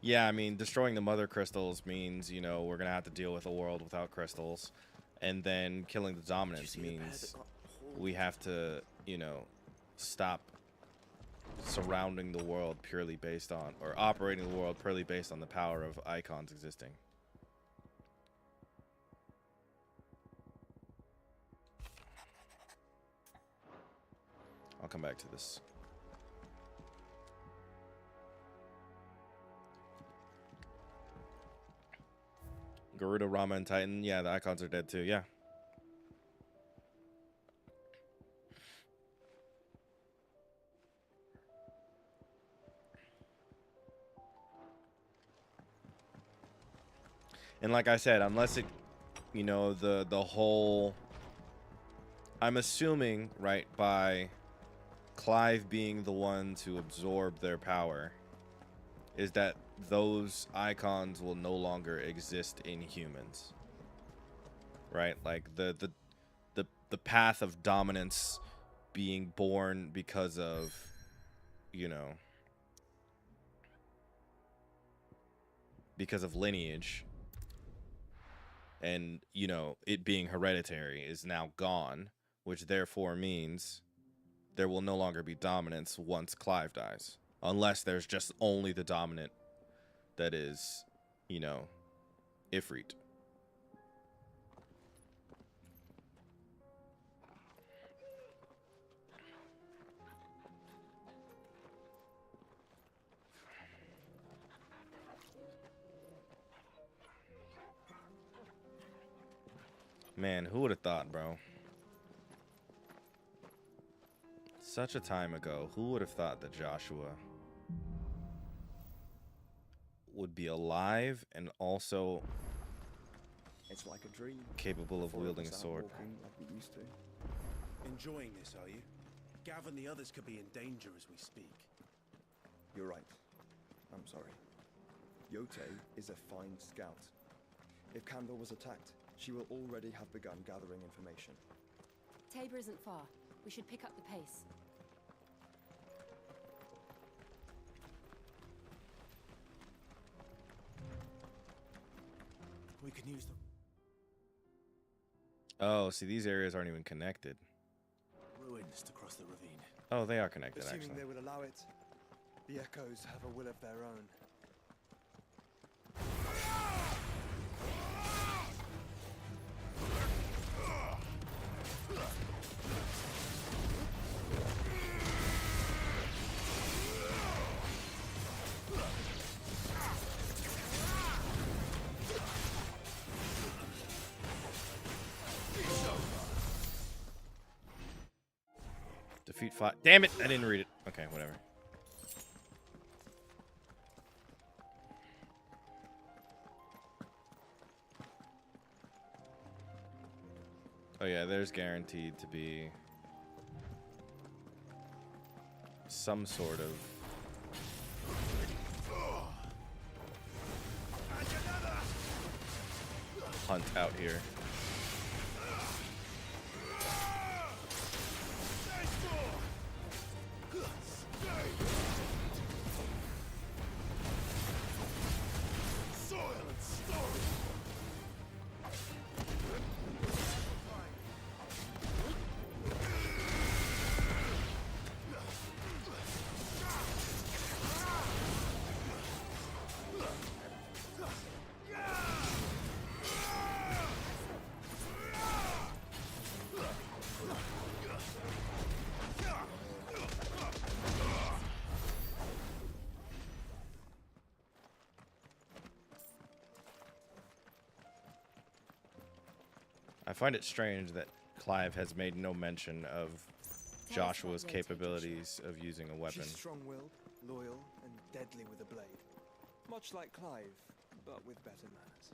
Yeah, I mean, destroying the mother crystals means, you know, we're gonna have to deal with a world without crystals, and then killing the dominants means we have to, you know, stop surrounding the world purely based on, or operating the world purely based on the power of icons existing. I'll come back to this. Garuda, Rama, and Titan. Yeah, the icons are dead too. Yeah. And like I said, unless it, you know, the whole, I'm assuming, right, by Clive being the one to absorb their power, is that those icons will no longer exist in humans. Right? Like the path of dominance being born because of, you know, because of lineage, and, you know, it being hereditary is now gone, which therefore means there will no longer be dominance once Clive dies, unless there's just only the dominant that is, you know, Ifrit. Man, who would have thought, bro? Such a time ago, who would have thought that Joshua would be alive and also It's like a dream. capable of wielding a sword? Like we used to. Enjoying this, are you? Gav and the others could be in danger as we speak. You're right. I'm sorry. Yote is a fine scout. If Candle was attacked, she will already have begun gathering information. Tabor isn't far. We should pick up the pace. We can use them. Oh, see, these areas aren't even connected. Ruins to cross the ravine. Oh, they are connected, Assuming actually. they will allow it, the Echoes have a will of their own. Defeat 5. Damn it! I didn't read it. Okay, whatever. Oh yeah, there's guaranteed to be some sort of hunt out here. I find it strange that Clive has made no mention of Joshua's capabilities of using a weapon. She's strong-willed, loyal, and deadly with a blade. Much like Clive, but with better manners.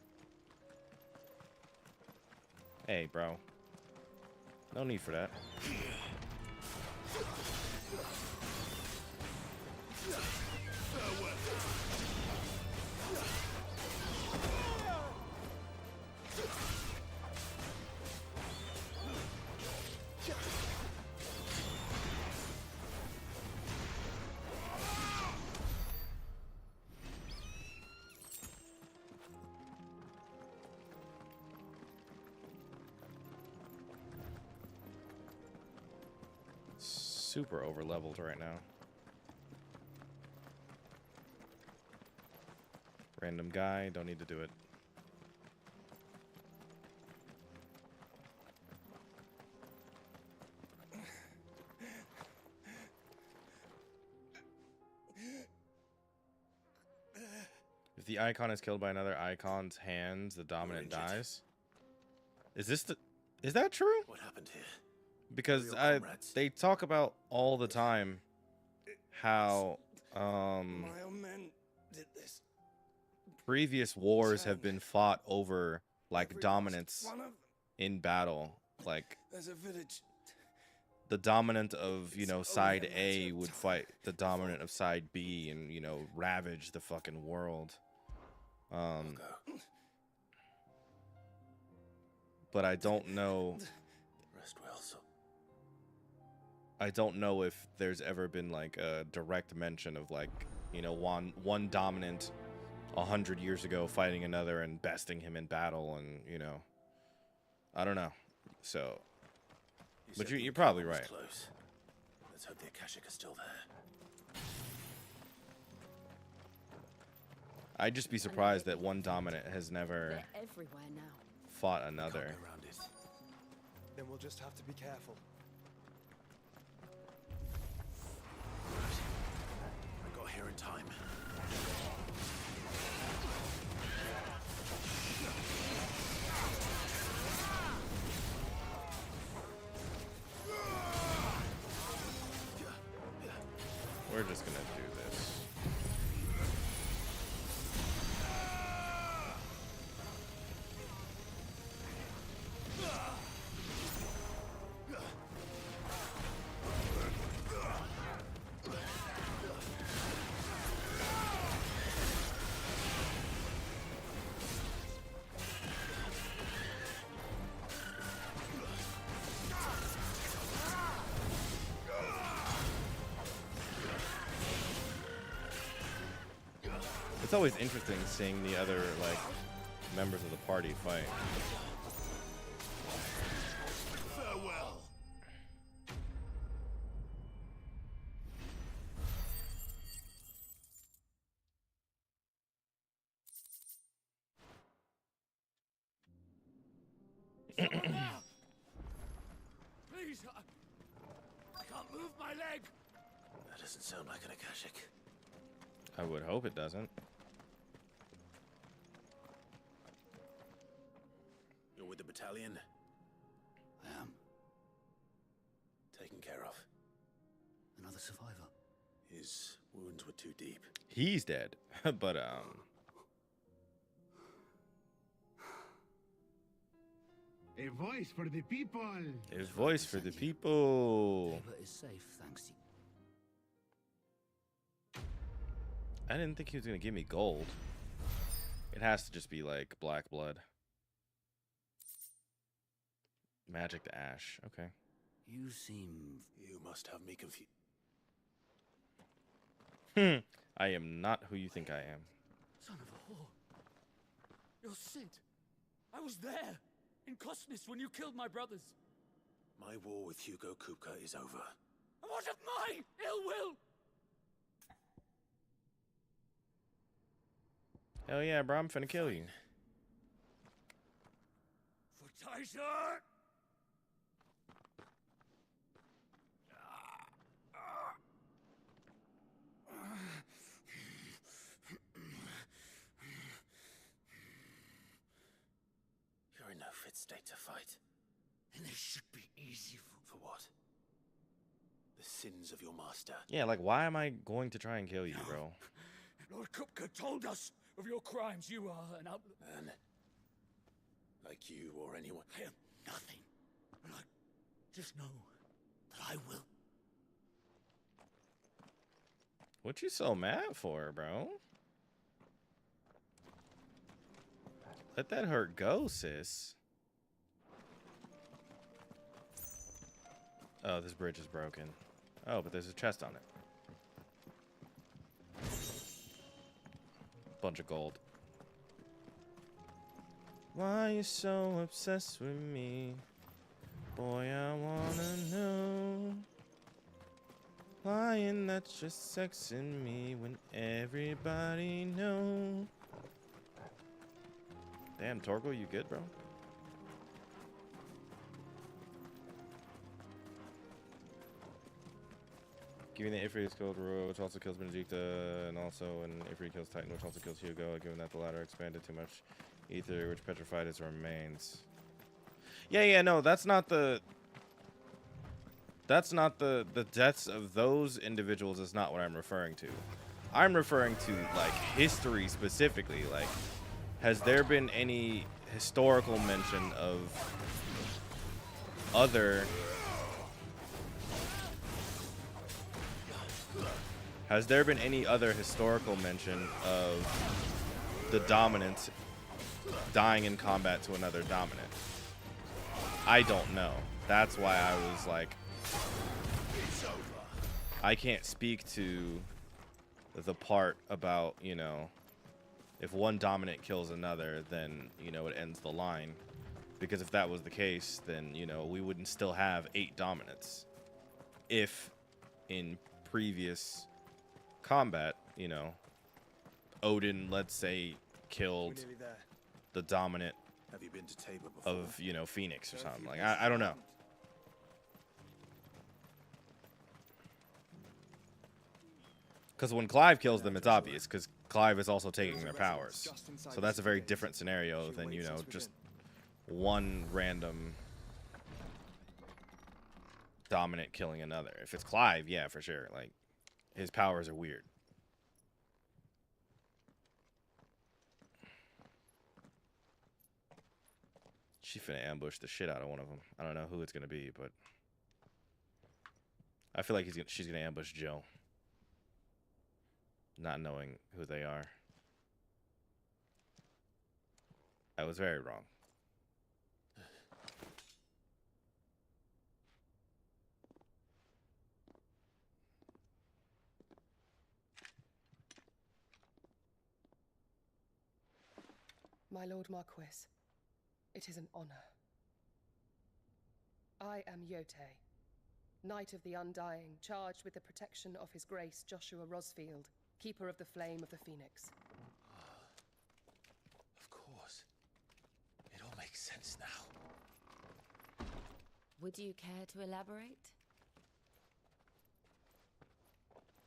Hey, bro. No need for that. Super over leveled right now. Random guy, don't need to do it. If the icon is killed by another icon's hands, the dominant dies. Is that true? What happened here? Because they talk about all the time how My own men did this. previous wars have been fought over like dominance in battle. Like There's a village. the dominant of, you know, side A would fight the dominant of side B and, you know, ravage the fucking world. But I don't know. Rest well, so. I don't know if there's ever been like a direct mention of like, you know, one dominant 100 years ago fighting another and besting him in battle, and you know, I don't know. So, but you're probably right. Close. Let's hope the Akashic are still there. I'd just be surprised that one dominant has never They're everywhere now. fought another. Around it. Then we'll just have to be careful. I got here in time. We're just gonna do this. It's always interesting seeing the other like members of the party fight. Farewell. Please, I can't move my leg. That doesn't sound like an Akashic. I would hope it doesn't. You're with the battalion? I am. Taken care of. Another survivor. His wounds were too deep. He's dead, but A voice for the people. A voice for the people. Tabor is safe, thanks to I didn't think he was gonna give me gold. It has to just be like black blood. Magic to ash. Okay. you. Seem. You must have me confused. I am not who you think I am. Son of a whore. You're Sint. I was there, in Kosnis, when you killed my brothers. My war with Hugo Kupka is over. And what of my ill will? Hell yeah, bro, I'm finna kill you. For Tyser! You're in no fit state to fight. And this should be easy for what? The sins of your master. Yeah, like, why am I going to try and kill you, bro? Lord Kupka told us of your crimes. You are an outlaw. And like you or anyone. I am nothing. And I just know that I will. What you so mad for, bro? Let that hurt go, sis. Oh, this bridge is broken. Oh, but there's a chest on it. Bunch of gold. Why you so obsessed with me? Boy, I wanna know. Why and that's just sexing me when everybody know. Damn, Torgo, you good, bro? Giving the Ifrit is killed Rua, which also kills Benedicta, and also an Ifrit kills Titan, which also kills Hugo, given that the latter expanded too much ether, which petrified his remains. Yeah, no, that's not the... That's not the deaths of those individuals is not what I'm referring to. I'm referring to, like, history specifically. Like, has there been any historical mention of other... Has there been any other historical mention of the dominant dying in combat to another dominant? I don't know. That's why I was like... I can't speak to the part about, you know, if one dominant kills another, then, you know, it ends the line. Because if that was the case, then, you know, we wouldn't still have 8 dominants. If in previous combat, you know, Odin, let's say, killed the dominant Have you been to Tabor before? of, you know, Phoenix or something. Like, I don't know. Because when Clive kills them, it's obvious, because Clive is also taking their powers. So that's a very different scenario than, you know, just one random dominant killing another. If it's Clive, yeah, for sure. Like, his powers are weird. She finna ambush the shit out of one of them. I don't know who it's gonna be, but I feel like she's gonna ambush Jill, not knowing who they are. I was very wrong. My Lord Marquis, it is an honor. I am Yotei, Knight of the Undying, charged with the protection of His Grace Joshua Rosfield, Keeper of the Flame of the Phoenix. Of course. It all makes sense now. Would you care to elaborate?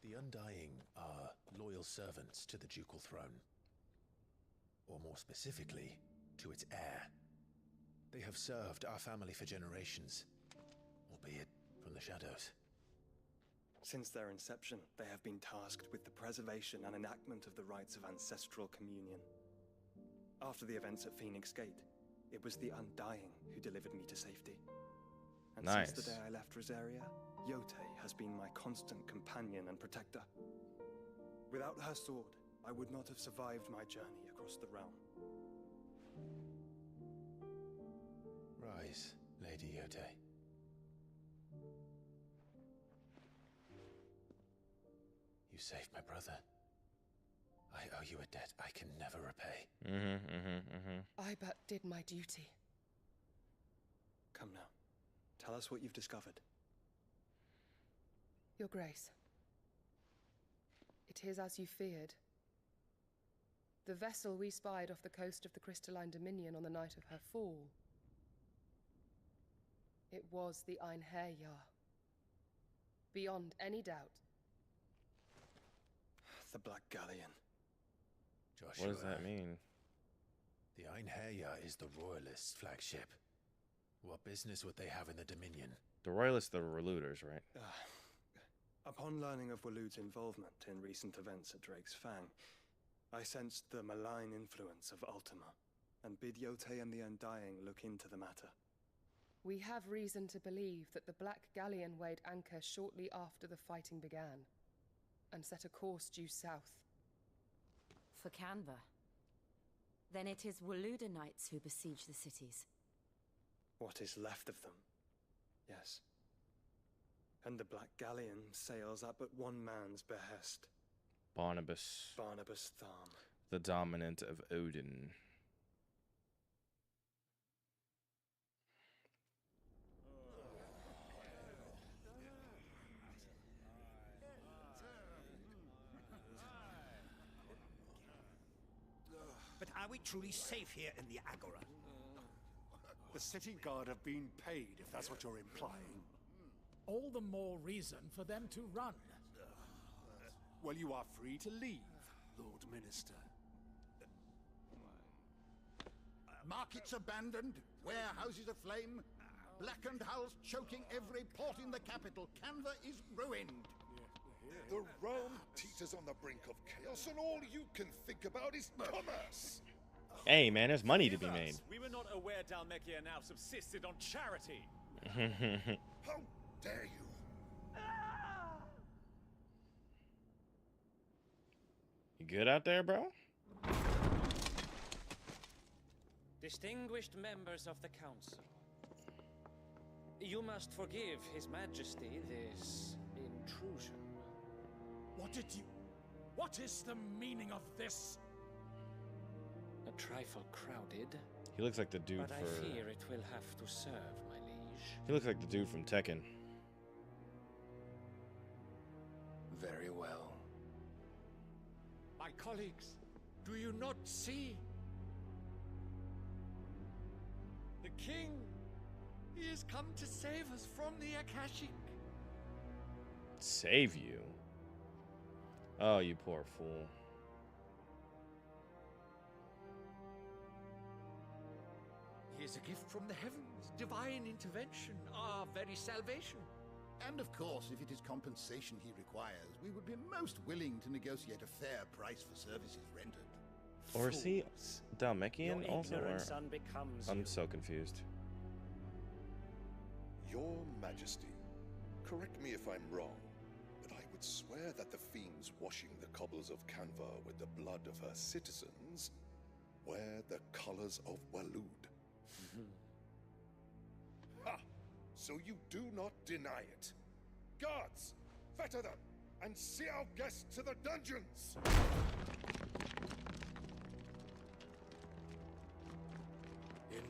The Undying are loyal servants to the ducal throne. Or more specifically, to its heir. They have served our family for generations, albeit from the shadows. Since their inception, they have been tasked with the preservation and enactment of the rites of ancestral communion. After the events at Phoenix Gate, it was the Undying who delivered me to safety. And Nice. since the day I left Rosaria, Yotei has been my constant companion and protector. Without her sword, I would not have survived my journey across the realm. Rise, Lady Yotei. You saved my brother. I owe you a debt I can never repay. I but did my duty. Come now. Tell us what you've discovered. Your Grace. It is as you feared. The vessel we spied off the coast of the Crystalline Dominion on the night of her fall. It was the Einherjar. Beyond any doubt. The Black Galleon. Joshua, What does that mean? The Einherjar is the Royalists' flagship. What business would they have in the Dominion? The Royalists, the Relooters, right? Upon learning of Waloed's involvement in recent events at Drake's Fang, I sensed the malign influence of Ultima, and bid Yotei and the Undying look into the matter. We have reason to believe that the Black Galleon weighed anchor shortly after the fighting began, and set a course due south. For Canva. Then it is Waloeder Knights who besiege the cities. What is left of them? Yes. And the Black Galleon sails at but one man's behest. Barnabas. Barnabas Tharm. The dominant of Odin. But are we truly safe here in the Agora? The city guard have been paid, if that's what you're implying. All the more reason for them to run. Well, you are free to leave, Lord Minister. Markets abandoned, warehouses aflame, blackened hulls choking every port in the capital. Canva is ruined. The realm teeters on the brink of chaos, and all you can think about is commerce. Hey, man, there's money to be made. We were not aware Dhalmekia now subsisted on charity. How dare you? You good out there, bro? Distinguished members of the council, you must forgive His Majesty this intrusion. What is the meaning of this? A trifle crowded. He looks like the dude but for... I fear it will have to serve, my liege. He looks like the dude from Tekken. Very well. My colleagues, do you not see? The king, he has come to save us from the Akashic. Save you? Oh, you poor fool. He is a gift from the heavens, divine intervention, our very salvation. And of course, if it is compensation he requires, we would be most willing to negotiate a fair price for services rendered. Or is he Dhalmekian Your also? Or... ignorance unbecomes I'm you. so confused. Your Majesty, correct me if I'm wrong, but I would swear that the fiends washing the cobbles of Canva with the blood of her citizens wear the colors of Waloed. Ha! So you do not deny it. Guards, fetter them, and see our guests to the dungeons!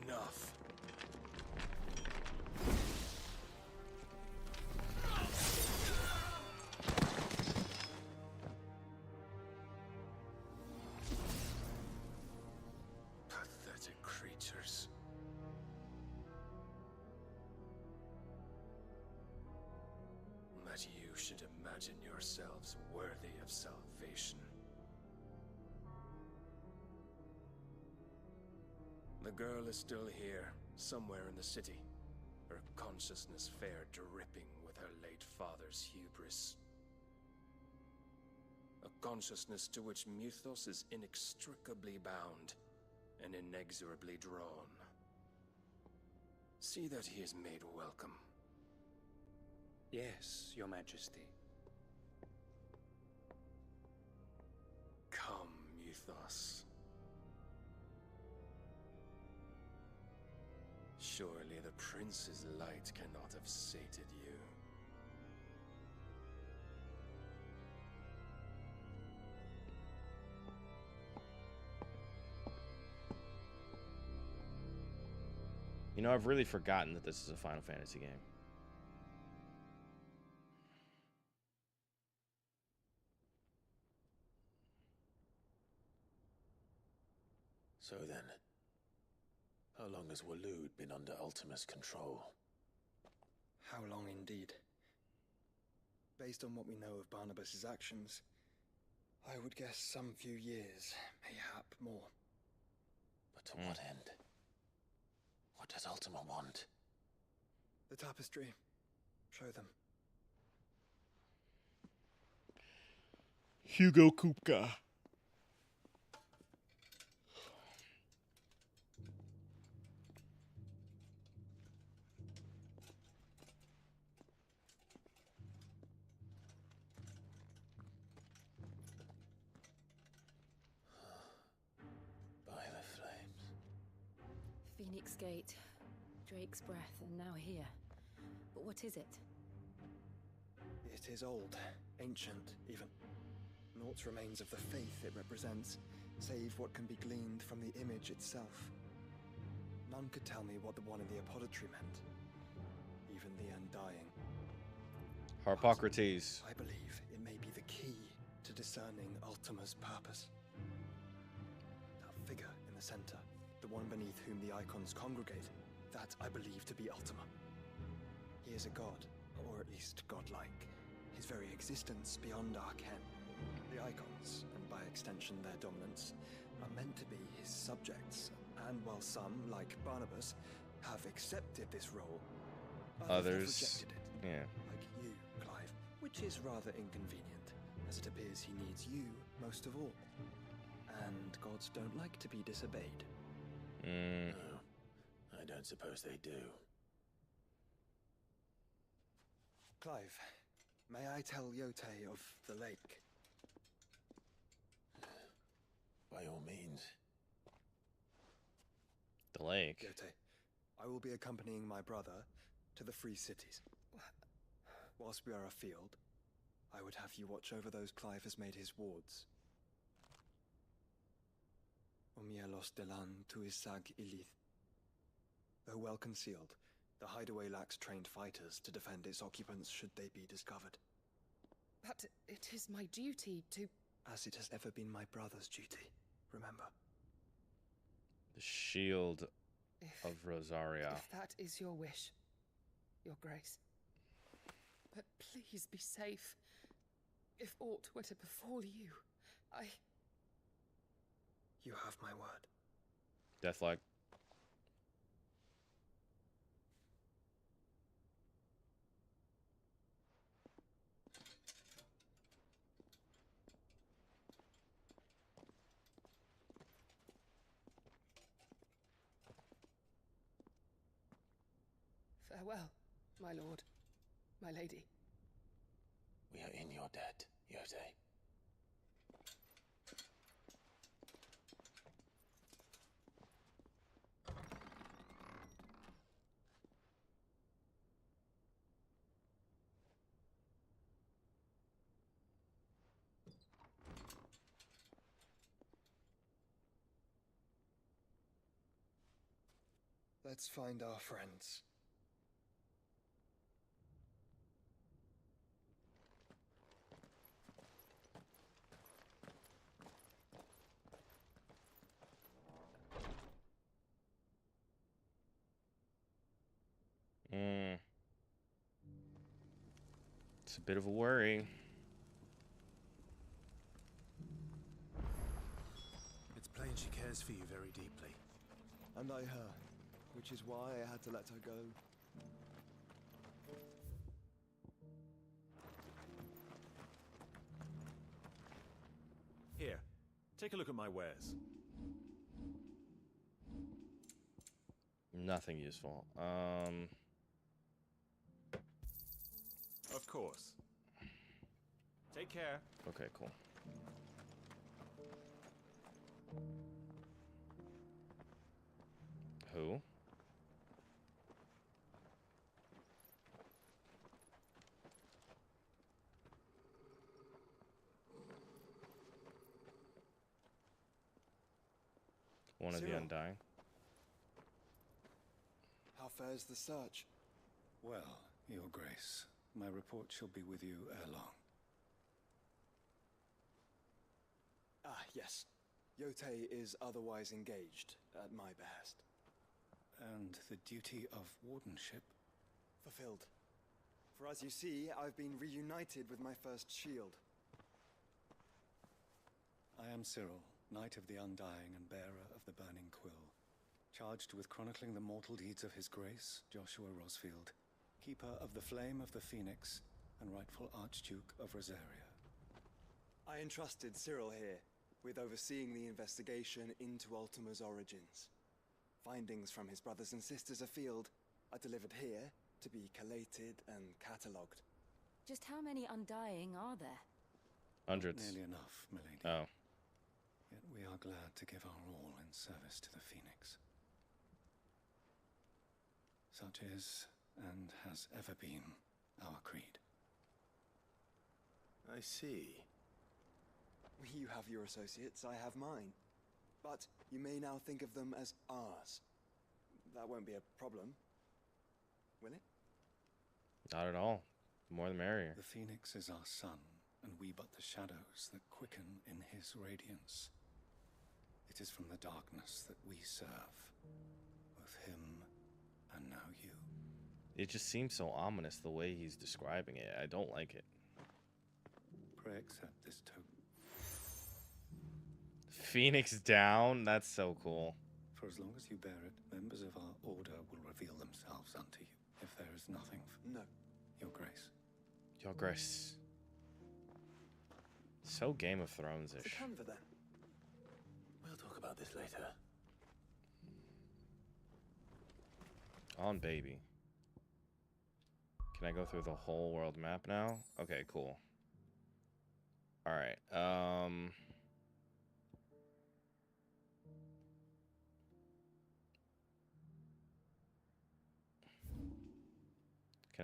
Enough. Pathetic creatures. That you should imagine yourselves worthy of salvation. The girl is still here, somewhere in the city, her consciousness fair dripping with her late father's hubris. A consciousness to which Mythos is inextricably bound and inexorably drawn. See that he is made welcome. Yes, Your Majesty. Come, Mythos. Surely the prince's light cannot have sated you. You know, I've really forgotten that this is a Final Fantasy game. So then, how long has Waloed been under Ultima's control? How long indeed? Based on what we know of Barnabas's actions, I would guess some few years, mayhap more. But to what end? What does Ultima want? The tapestry. Show them. Hugo Kupka. By the flames. Phoenix Gate, Drake's Breath, and now here. But what is it? It is old, ancient even. Naught remains of the faith it represents, save what can be gleaned from the image itself. None could tell me what the one in the apothecary meant. Even the Undying. Harpocrates. I believe it may be the key to discerning Ultima's purpose. That figure in the center, the one beneath whom the icons congregate, that I believe to be Ultima. He is a god, or at least godlike. His very existence beyond our ken. The icons, and by extension their dominance, are meant to be his subjects, and while some, like Barnabas, have accepted this role, others have rejected it. Yeah. Like you, Clive, which is rather inconvenient, as it appears he needs you most of all. And gods don't like to be disobeyed. No, I don't suppose they do. Clive, may I tell Yotei of the lake? By all means. The lake? Yotei, I will be accompanying my brother to the Free Cities. Whilst we are afield, I would have you watch over those Clive has made his wards. Omielos delan tuisag ilith. Though well concealed, the hideaway lacks trained fighters to defend its occupants should they be discovered. But it is my duty to... As it has ever been my brother's duty, remember. The shield of Rosaria. If that is your wish, Your Grace. But please be safe. If aught were to befall you, You have my word. Deathlock. Farewell, my lord, my lady. We are in your debt, Yotei. Let's find our friends. It's a bit of a worry. It's plain she cares for you very deeply. And I her, which is why I had to let her go. Here, take a look at my wares. Nothing useful. Of course. Take care. Okay, cool. Who? One of the Cyril. Undying. How fares the search? Well, Your Grace, my report shall be with you ere long. Ah, yes. Yotei is otherwise engaged, at my behest. And the duty of wardenship? Fulfilled. For as you see, I've been reunited with my first shield. I am Cyril, Knight of the Undying and bearer of the Burning Quill, charged with chronicling the mortal deeds of His Grace, Joshua Rosfield, Keeper of the Flame of the Phoenix and rightful Archduke of Rosaria. I entrusted Cyril here with overseeing the investigation into Ultima's origins. Findings from his brothers and sisters afield are delivered here to be collated and catalogued. Just how many Undying are there? Hundreds. Nearly enough, milady. Oh. Yet we are glad to give our all in service to the Phoenix. Such is, and has ever been, our creed. I see. You have your associates, I have mine. But you may now think of them as ours. That won't be a problem, will it? Not at all. The more the merrier. The Phoenix is our sun, and we but the shadows that quicken in his radiance. It is from the darkness that we serve, both him and now you. It just seems so ominous the way he's describing it. I don't like it. Pray accept this token. Phoenix down? That's so cool. For as long as you bear it, members of our order will reveal themselves unto you. If there is nothing No. Your Grace. Your Grace. So Game of Thrones-ish. To Canva then. We'll talk about this later. On baby. Can I go through the whole world map now? Okay, cool. Alright, can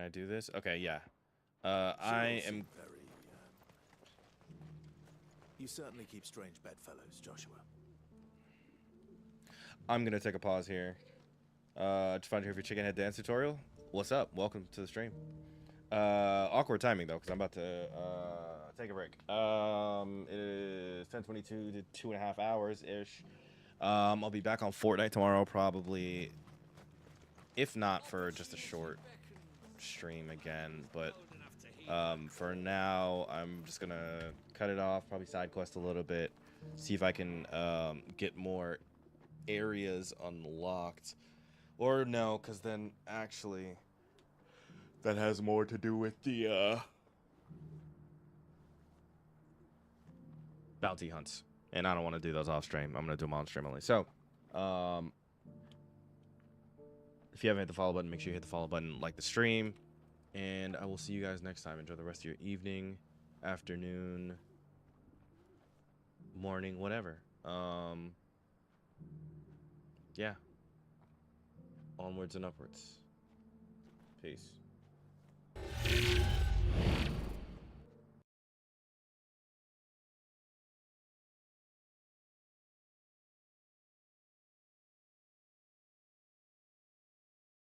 I do this? Okay, yeah. I am You certainly keep strange bedfellows, Joshua. I'm gonna take a pause here. Just find here for Chicken Head Dance tutorial. What's up? Welcome to the stream. Awkward timing though, because I'm about to take a break. It is 10:22 to 2.5 hours ish. I'll be back on Fortnite tomorrow, probably. If not for just a short stream again, but for now, I'm just gonna cut it off. Probably side quest a little bit. See if I can get more areas unlocked, or no, because then actually that has more to do with the bounty hunts, and I don't want to do those off stream. I'm gonna do them on stream only. So if you haven't hit the follow button, make sure you hit the follow button, like the stream, and I will see you guys next time. Enjoy the rest of your evening, afternoon, morning, whatever. Yeah. Onwards and upwards. Peace.